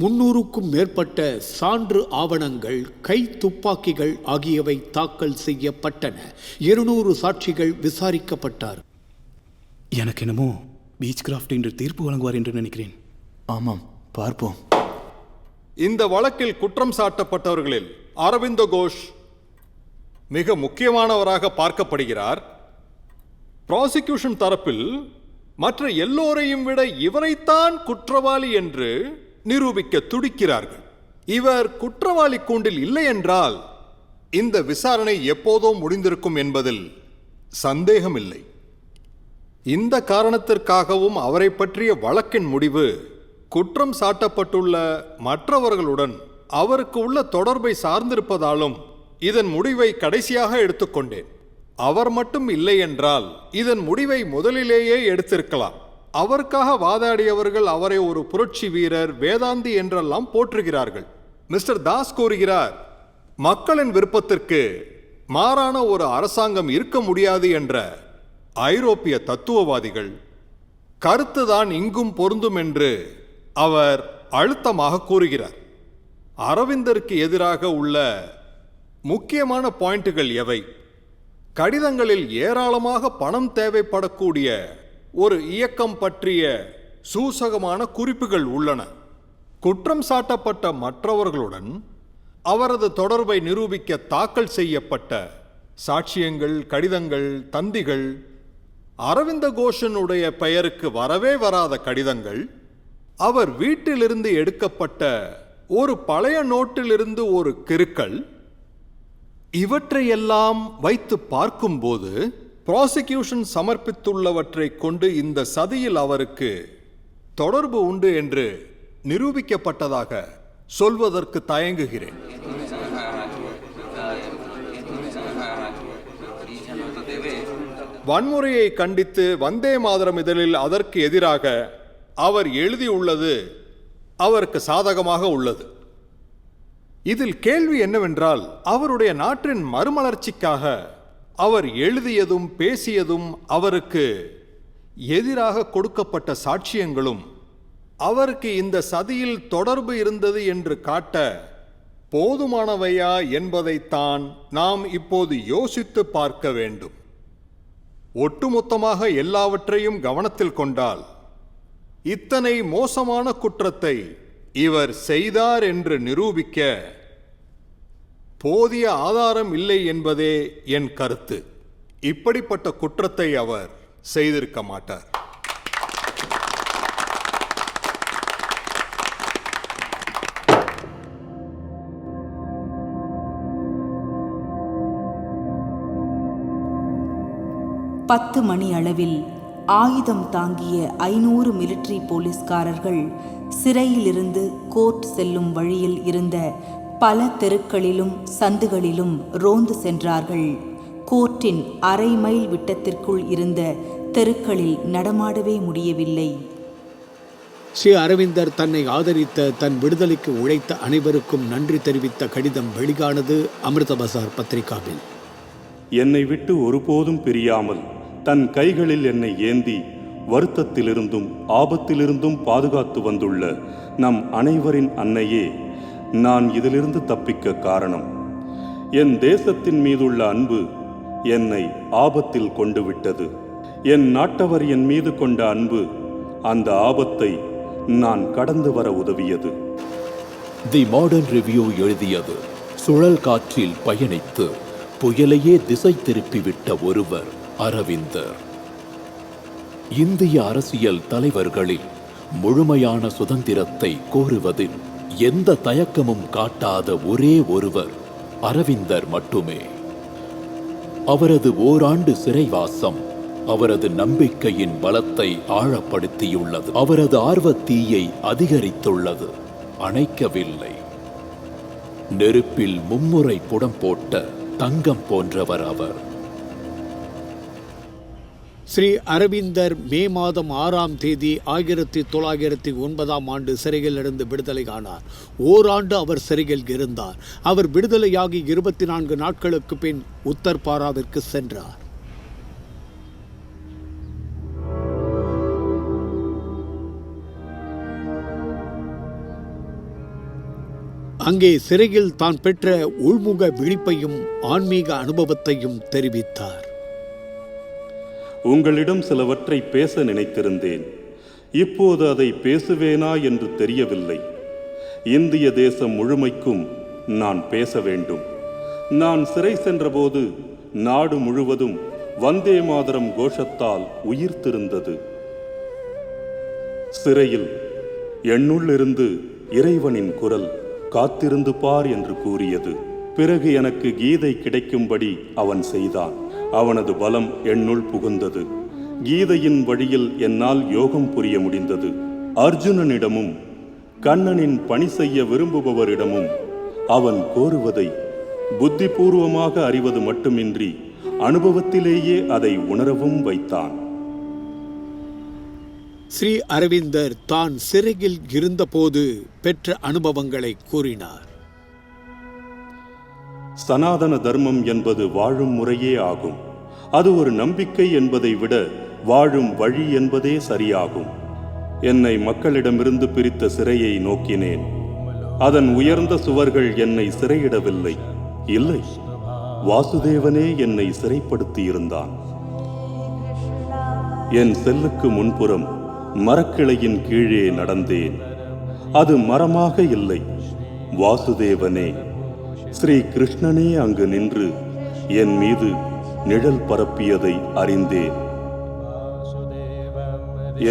300க்கும் மேற்பட்ட சான்று ஆவணங்கள், கை துப்பாக்கிகள் ஆகியவை தாக்கல் செய்யப்பட்டன. 200 சாட்சிகள் விசாரிக்கப்பட்டார். எனக்கு என்னமோ பீச்கிராஃப்ட் என்று தீர்ப்பு வழங்குவார் என்று நினைக்கிறேன். ஆமாம், பார்ப்போம். இந்த வழக்கில் குற்றம் சாட்டப்பட்டவர்களில் அரவிந்த கோஷ் மிக முக்கியமானவராக பார்க்கப்படுகிறார். ப்ராசிக்யூஷன் தரப்பில் மற்ற எல்லோரையும் விட இவரைத்தான் குற்றவாளி என்று நிரூபிக்க துடிக்கிறார்கள். இவர் குற்றவாளி கூண்டில் இல்லை என்றால் இந்த விசாரணை எப்போதோ முடிந்திருக்கும் என்பதில் சந்தேகமில்லை. இந்த காரணத்திற்காகவும் அவரை பற்றிய வழக்கின் முடிவு குற்றம் சாட்டப்பட்டுள்ள மற்றவர்களுடன் அவருக்கு உள்ள தொடர்பை சார்ந்திருப்பதாலும் இதன் முடிவை கடைசியாக எடுத்துக்கொண்டேன். அவர் மட்டும் இல்லை என்றால் இதன் முடிவை முதலிலேயே எடுத்திருக்கலாம். அவருக்காக வாதாடியவர்கள் அவரை ஒரு புரட்சி வீரர், வேதாந்தி என்றெல்லாம் போற்றுகிறார்கள். மிஸ்டர் தாஸ் கூறுகிறார், மக்களின் விருப்பத்திற்கு மாறான ஒரு அரசாங்கம் இருக்க முடியாது என்ற ஐரோப்பிய தத்துவவாதிகள் கருத்துதான் இங்கும் பொருந்தும் என்று அவர் அழுத்தமாக கூறுகிறார். அரவிந்தருக்கு எதிராக உள்ள முக்கியமான பாயிண்ட்டுகள் எவை? கடிதங்களில் ஏராளமாக பணம் தேவைப்படக்கூடிய ஒரு இயக்கம் பற்றிய சூசகமான குறிப்புகள் உள்ளன. குற்றம் சாட்டப்பட்ட மற்றவர்களுடன் அவரது தொடர்பை நிரூபிக்க தாக்கல் செய்யப்பட்ட சாட்சியங்கள், கடிதங்கள், தந்திகள், அரவிந்த கோஷனுடைய பெயருக்கு வரவே வராத கடிதங்கள், அவர் வீட்டிலிருந்து எடுக்கப்பட்ட ஒரு பழைய நோட்டிலிருந்து ஒரு கிறுக்கல், இவற்றையெல்லாம் வைத்து பார்க்கும்போது ப்ராசிக்யூஷன் சமர்ப்பித்துள்ளவற்றை கொண்டு இந்த சதியில் அவருக்கு தொடர்பு உண்டு என்று நிரூபிக்கப்பட்டதாக சொல்வதற்கு தயங்குகிறேன். வன்முறையை கண்டித்து வந்தே மாதரம் இதழில் அதற்கு எதிராக அவர் எழுதியுள்ளது அவருக்கு சாதகமாக உள்ளது. இதில் கேள்வி என்னவென்றால், அவருடைய நாட்டின் மறுமலர்ச்சிக்காக அவர் எழுதியதும் பேசியதும் அவருக்கு எதிராக கொடுக்கப்பட்ட சாட்சியங்களும் அவருக்கு இந்த சதியில் தொடர்பு இருந்தது என்று காட்ட போதுமானவையா என்பதைத்தான் நாம் இப்போது யோசித்து பார்க்க வேண்டும். ஒட்டுமொத்தமாக எல்லாவற்றையும் கவனத்தில் கொண்டால் இத்தனை மோசமான குற்றத்தை இவர் செய்தார் என்று நிரூபிக்க போதிய ஆதாரம் இல்லை என்பதே என் கருத்து. இப்படிப்பட்ட குற்றத்தை அவர் செய்திருக்க மாட்டார். பத்து மணி அளவில் ஆயுதம் தாங்கிய 500 மிலிட்டரி போலீஸ்காரர்கள் சிறையிலிருந்து கோர்ட் செல்லும் வழியில் இருந்த பல தெருக்களிலும் சந்துகளிலும் ரோந்து சென்றார்கள். கோர்ட்டின் அரை மைல் விட்டத்திற்குள் இருந்த தெருக்களில் நடமாடவே முடியவில்லை. ஸ்ரீ அரவிந்தர் தன்னை ஆதரித்த, தன் விடுதலைக்கு உழைத்த அனைவருக்கும் நன்றி தெரிவித்த கடிதம் வெளியானது அமிர்தபசார் பத்திரிகாவில். என்னை விட்டு ஒருபோதும் பிரியாமல் தன் கைகளில் என்னை ஏந்தி வருத்தத்திலிருந்தும் ஆபத்திலிருந்தும் பாதுகாத்து வந்துள்ள நம் அனைவரின் அன்னையே நான் இதிலிருந்து தப்பிக்க காரணம். என் தேசத்தின் மீதுள்ள அன்பு என்னை ஆபத்தில் கொண்டு விட்டது. என் நாட்டவர் என் மீது கொண்ட அன்பு அந்த ஆபத்தை நான் கடந்து வர உதவியது. தி மாடர்ன் ரிவ்யூ எழுதியது. சுழல் காற்றில் பயணித்து புயலையே திசை திருப்பிவிட்ட ஒருவர் அரவிந்தர். இந்திய அரசியல் தலைவர்களில் முழுமையான சுதந்திரத்தை கோருவதில் எந்த தயக்கமும் காட்டாத ஒரே ஒருவர் அரவிந்தர் மட்டுமே. அவரது ஓராண்டு சிறைவாசம் அவரது நம்பிக்கையின் பலத்தை ஆழப்படுத்தியுள்ளது. அவரது ஆர்வத்தீயை அதிகரித்துள்ளது, அணைக்கவில்லை. நெருப்பில் மும்முறை புடம் போட்ட தங்கம் போன்றவர் அவர். ஸ்ரீ அரவிந்தர் மே மாதம் 6ஆம் தேதி 1909 சிறையிலிருந்து விடுதலை ஆனார். ஓராண்டு அவர் சிறையில் இருந்தார். அவர் விடுதலையாகி 24 நாட்களுக்கு பின் உத்தர்பாராவிற்கு சென்றார். அங்கே சிறையில் தான் பெற்ற உள்முக விழிப்பையும் ஆன்மீக அனுபவத்தையும் தெரிவித்தார். உங்களிடம் சிலவற்றை பேச நினைத்திருந்தேன். இப்போது அதை பேசுவேனா என்று தெரியவில்லை. இந்திய தேசம் முழுமைக்கும் நான் பேச வேண்டும். நான் சிறை சென்றபோது நாடு முழுவதும் வந்தே மாதரம் கோஷத்தால் உயிர்த்திருந்தது. சிறையில் என்னுள்ளிருந்து இறைவனின் குரல் காத்திருந்து பார் என்று கூறியது. பிறகு எனக்கு கீதை கிடைக்கும்படி அவன் செய்தான். அவனது பலம் என்னுள் புகுந்தது. கீதையின் வழியில் என்னால் யோகம் புரிய முடிந்தது. அர்ஜுனனிடமும் கண்ணனின் பணி செய்ய விரும்புபவரிடமும் அவன் கோருவதை புத்திபூர்வமாக அறிவது மட்டுமின்றி அனுபவத்திலேயே அதை உணரவும் வைத்தான். ஸ்ரீ அரவிந்தர் தான் சிறையில் இருந்தபோது பெற்ற அனுபவங்களை கூறினார். சனாதன தர்மம் என்பது வாழும் முறையே ஆகும். அது ஒரு நம்பிக்கை என்பதை விட வாழும் வழி என்பதே சரியாகும். என்னை மக்களிடமிருந்து பிரித்த சிறையை நோக்கினேன். அதன் உயர்ந்த சுவர்கள் என்னை சிறையிடவில்லை. இல்லை, வாசுதேவனே என்னை சிறைப்படுத்தியிருந்தான். என் செல்லுக்கு முன்புறம் மரக்கிளையின் கீழே நடந்தேன். அது மரமாக இல்லை, வாசுதேவனே, ஸ்ரீ கிருஷ்ணனே அங்கு நின்று என் மீது நிழல் பரப்பியதை அறிந்தேன்.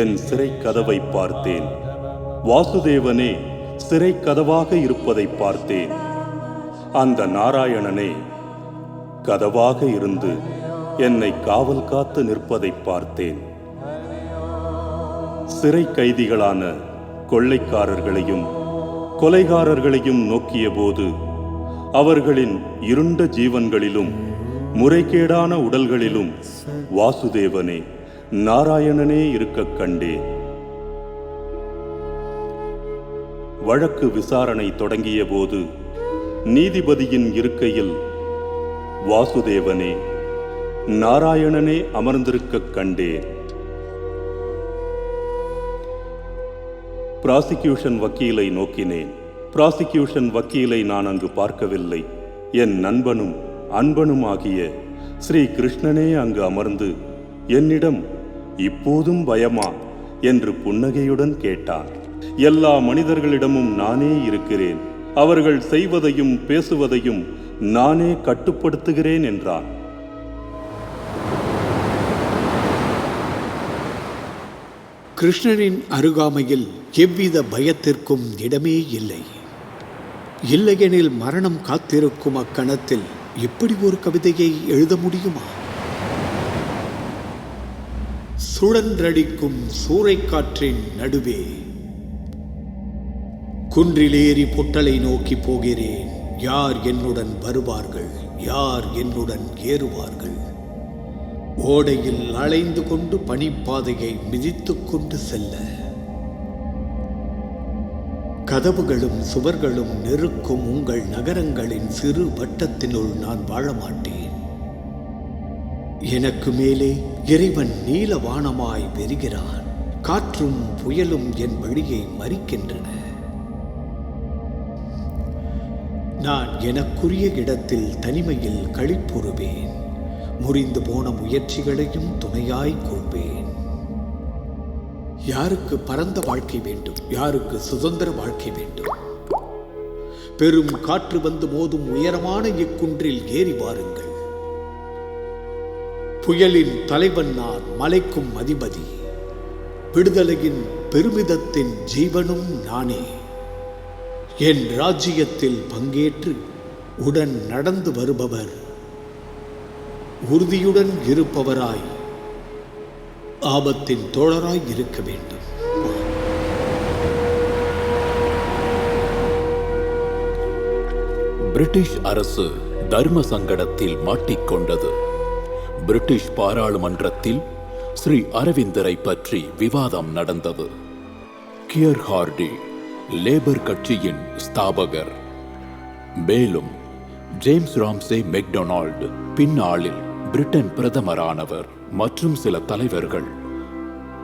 என் சிறை கதவை பார்த்தேன். வாசுதேவனே சிறை கதவாக இருப்பதை பார்த்தேன். அந்த நாராயணனே கதவாக இருந்து என்னை காவல் காத்து நிற்பதை பார்த்தேன். சிறை கைதிகளான கொள்ளைக்காரர்களையும் கொலைகாரர்களையும் நோக்கிய போது அவர்களின் இருண்ட ஜீவன்களிலும் முறைகேடான உடல்களிலும் வாசுதேவனே நாராயணனே இருக்கக் கண்டேன். வழக்கு விசாரணை தொடங்கிய போது நீதிபதியின் இருக்கையில் வாசுதேவனே நாராயணனே அமர்ந்திருக்கக் கண்டேன். பிராசிக்யூஷன் வக்கீலை நோக்கினேன். பிராசிக்யூஷன் வக்கீலை நான் அங்கு பார்க்கவில்லை. என் நண்பனும் அன்பனும் ஆகிய ஸ்ரீ கிருஷ்ணனே அங்கு அமர்ந்து என்னிடம் இப்போதும் பயமா என்று புன்னகையுடன் கேட்டான். எல்லா மனிதர்களிடமும் நானே இருக்கிறேன். அவர்கள் செய்வதையும் பேசுவதையும் நானே கட்டுப்படுத்துகிறேன் என்றான். கிருஷ்ணனின் அருகாமையில் எவ்வித பயத்திற்கும் இடமே இல்லை. இல்லையெனில் மரணம் காத்திருக்கும் அக்கணத்தில் இப்படி ஒரு கவிதையை எழுத முடியுமா? சுழன்றடிக்கும் சூறைக்காற்றின் நடுவே குன்றிலேறி பொட்டலை நோக்கி போகிறேன். யார் என்னுடன் வருவார்கள்? யார் என்னுடன் ஏறுவார்கள்? ஓடையில் அலைந்து கொண்டு பனிப்பாதையை மிதித்துக் கொண்டு செல்ல கதவுகளும் சுவர்களும் நெருக்கும் உங்கள் நகரங்களின் சிறு வட்டத்தினுள் நான் வாழ மாட்டேன். எனக்கு மேலே இறைவன் நீலவானமாய் வெறுகிறான். காற்றும் புயலும் என் வழியை மறிக்கின்றன. நான் எனக்குரிய இடத்தில் தனிமையில் களிப்புறுவேன். முறிந்து போன முயற்சிகளையும் துணையாய் கொள்வேன். யாருக்கு பரந்த வாழ்க்கை வேண்டும்? யாருக்கு சுதந்திர வாழ்க்கை வேண்டும்? பெரும் காற்று வந்து மோதும் உயரமான இக்குன்றில் ஏறி வாருங்கள். புயலின் தலைவன் நான், மலைக்கும் அதிபதி. விடுதலையின் பெருமிதத்தின் ஜீவனும் நானே. என் ராஜ்யத்தில் பங்கேற்று உடன் நடந்து வருபவர், உறுதியுடன் இருப்பவராய், ஆபத்தின் தோழராய் இருக்க வேண்டும். பிரிட்டிஷ் அரசு தர்ம சங்கடத்தில் மாட்டிக்கொண்டது. பிரிட்டிஷ் பாராளுமன்றத்தில் ஸ்ரீ அரவிந்தரை பற்றி விவாதம் நடந்தது. கியர் ஹார்டி லேபர் கட்சியின் ஸ்தாபகர். மேலும் ஜேம்ஸ் ராம்சே மெக்டொனால்டு பின்னாளில் பிரிட்டன் பிரதமரானவர் மற்றும் சில தலைவர்கள்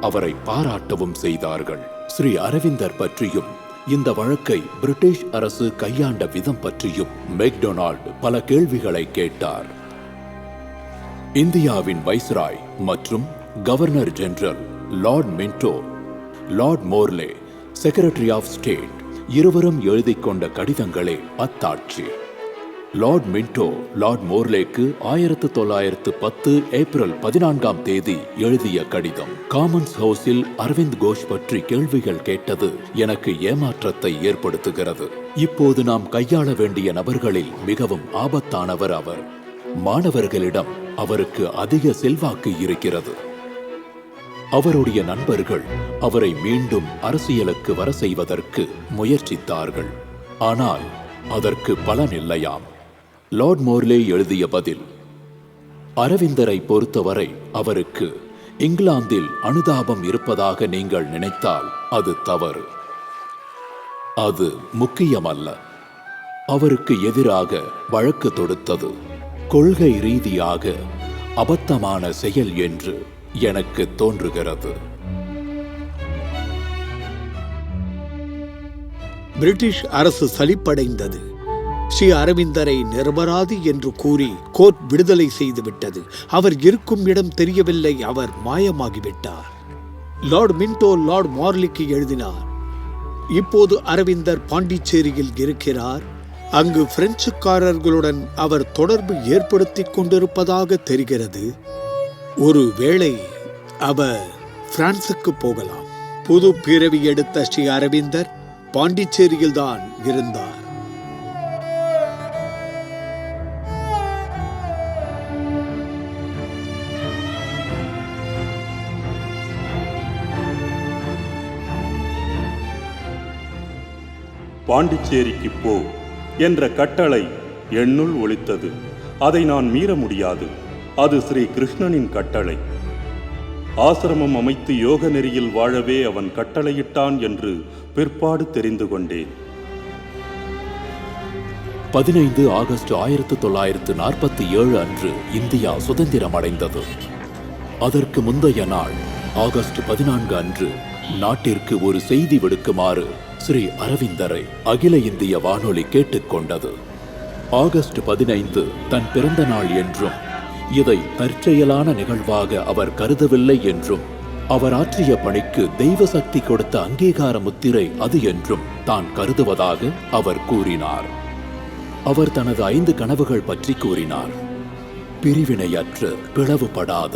அவரை பாராட்டவும் செய்தார்கள். ஸ்ரீ அரவிந்தர் பற்றியும் இந்த வழக்கை பிரிட்டிஷ் அரசு கையாண்ட விதம் பற்றியும் மெக்டொனால்டு பல கேள்விகளை கேட்டார். இந்தியாவின் வைஸ்ராய் மற்றும் governor general lord Minto, lord Morley, secretary of state இருவரும் எழுதிக் கொண்ட கடிதங்களே அத்தாட்சி. லார்ட் மின்டோ லார்ட் மோர்லேக்கு 1910 ஏப்ரல் 14 எழுதிய கடிதம். காமன்ஸ் ஹவுஸில் அரவிந்த் கோஷ் பற்றி கேள்விகள் கேட்டது எனக்கு ஏமாற்றத்தை ஏற்படுத்துகிறது. இப்போது நாம் கையாள வேண்டிய நபர்களில் மிகவும் ஆபத்தானவர் அவர். மாணவர்களிடம் அவருக்கு அதிக செல்வாக்கு இருக்கிறது. அவருடைய நண்பர்கள் அவரை மீண்டும் அரசியலுக்கு வர செய்வதற்கு முயற்சித்தார்கள். ஆனால் அதற்கு பலன் இல்லையாம். லார்ட் மோர்லே எழுதிய பதில்: அரவிந்தரை பொறுத்தவரை அவருக்கு இங்கிலாந்தில் அனுதாபம் இருப்பதாக நீங்கள் நினைத்தால் அது தவறு. அது முக்கியமல்ல. அவருக்கு எதிராக வழக்கு தொடுத்தது கொள்கை ரீதியாக அபத்தமான செயல் என்று எனக்கு தோன்றுகிறது. பிரிட்டிஷ் அரசு சலிப்படைந்தது. ஸ்ரீ அரவிந்தரை நிரபராதி என்று கூறி கோர்ட் விடுதலை செய்துவிட்டது. அவர் இருக்கும் இடம் தெரியவில்லை. அவர் மாயமாகிவிட்டார். லார்ட் மின்டோ லார்ட் மார்லிக்கு எழுதினார். இப்போது அரவிந்தர் பாண்டிச்சேரியில் இருக்கிறார். அங்கு பிரெஞ்சுக்காரர்களுடன் அவர் தொடர்பு ஏற்படுத்திக் கொண்டிருப்பதாக தெரிகிறது. ஒருவேளை அவர் பிரான்சுக்கு போகலாம். புது பிறவி எடுத்த ஸ்ரீ அரவிந்தர் பாண்டிச்சேரியில் தான் இருந்தார். பாண்டிச்சேரிக்கு போ என்ற கட்டளை என்னுள் ஒலித்தது. அதை நான் மீற முடியாது. அது ஸ்ரீ கிருஷ்ணனின் கட்டளை. ஆசிரமம் அமைத்து யோக நெறியில் வாழவே அவன் கட்டளையிட்டான் என்று பிற்பாடு தெரிந்து கொண்டேன். 15 ஆகஸ்ட் 1947 அன்று இந்தியா சுதந்திரம் அடைந்தது. அதற்கு முந்தைய நாள் ஆகஸ்ட் 14 அன்று நாட்டிற்கு ஒரு செய்தி விடுக்குமாறு ஸ்ரீ அரவிந்தரை அகில இந்திய வானொலி கேட்டுக்கொண்டது. ஆகஸ்ட் 15 தன் பிறந்த நாள் என்றும் இதை தற்செயலான நிகழ்வாக அவர் கருதவில்லை என்றும் அவர் ஆற்றிய பணிக்கு தெய்வ சக்தி கொடுத்த அங்கீகார முத்திரை அது என்றும் தான் கருதுவதாக அவர் கூறினார். அவர் தனது 5 கனவுகள் பற்றி கூறினார். பிரிவினையற்ற, பிளவுபடாத,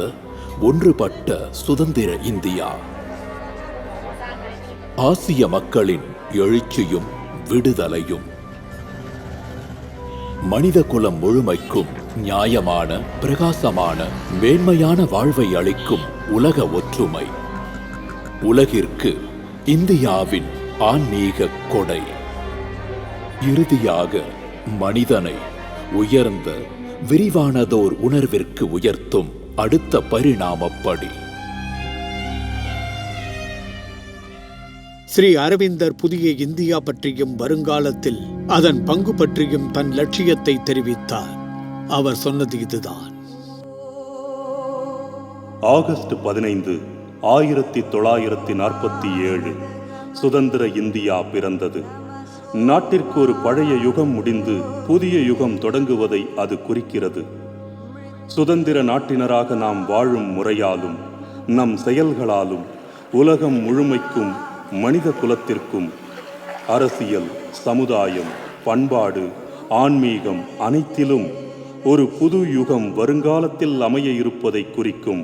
ஒன்றுபட்ட சுதந்திர இந்தியா, ஆசிய மக்களின் எழுச்சியும் விடுதலையும், மனித குலம் முழுமைக்கும் நியாயமான, பிரகாசமான, மேன்மையான வாழ்வை அளிக்கும் உலக ஒற்றுமை, உலகிற்கு இந்தியாவின் ஆன்மீக கொடை, இறுதியாக மனிதனை உயர்ந்த, விரிவானதோர் உணர்விற்கு உயர்த்தும் அடுத்த பரிணாமப்படி. ஸ்ரீ அரவிந்தர் புதிய இந்தியா பற்றியும் வருங்காலத்தில் அதன் பங்கு பற்றியும் தன் லட்சியத்தை தெரிவித்தார். அவர் சொன்னது இதுதான். ஆகஸ்ட் 15, 1947 சுதந்திர இந்தியா பிறந்தது. நாட்டிற்கு ஒரு பழைய யுகம் முடிந்து புதிய யுகம் தொடங்குவதை அது குறிக்கிறது. சுதந்திர நாட்டினராக நாம் வாழும் முறையாலும் நம் செயல்களாலும் உலகம் முழுமைக்கும், மனித குலத்திற்கும் அரசியல், சமுதாயம், பண்பாடு, ஆன்மீகம் அனைத்திலும் ஒரு புது யுகம் வருங்காலத்தில் அமைய இருப்பதை குறிக்கும்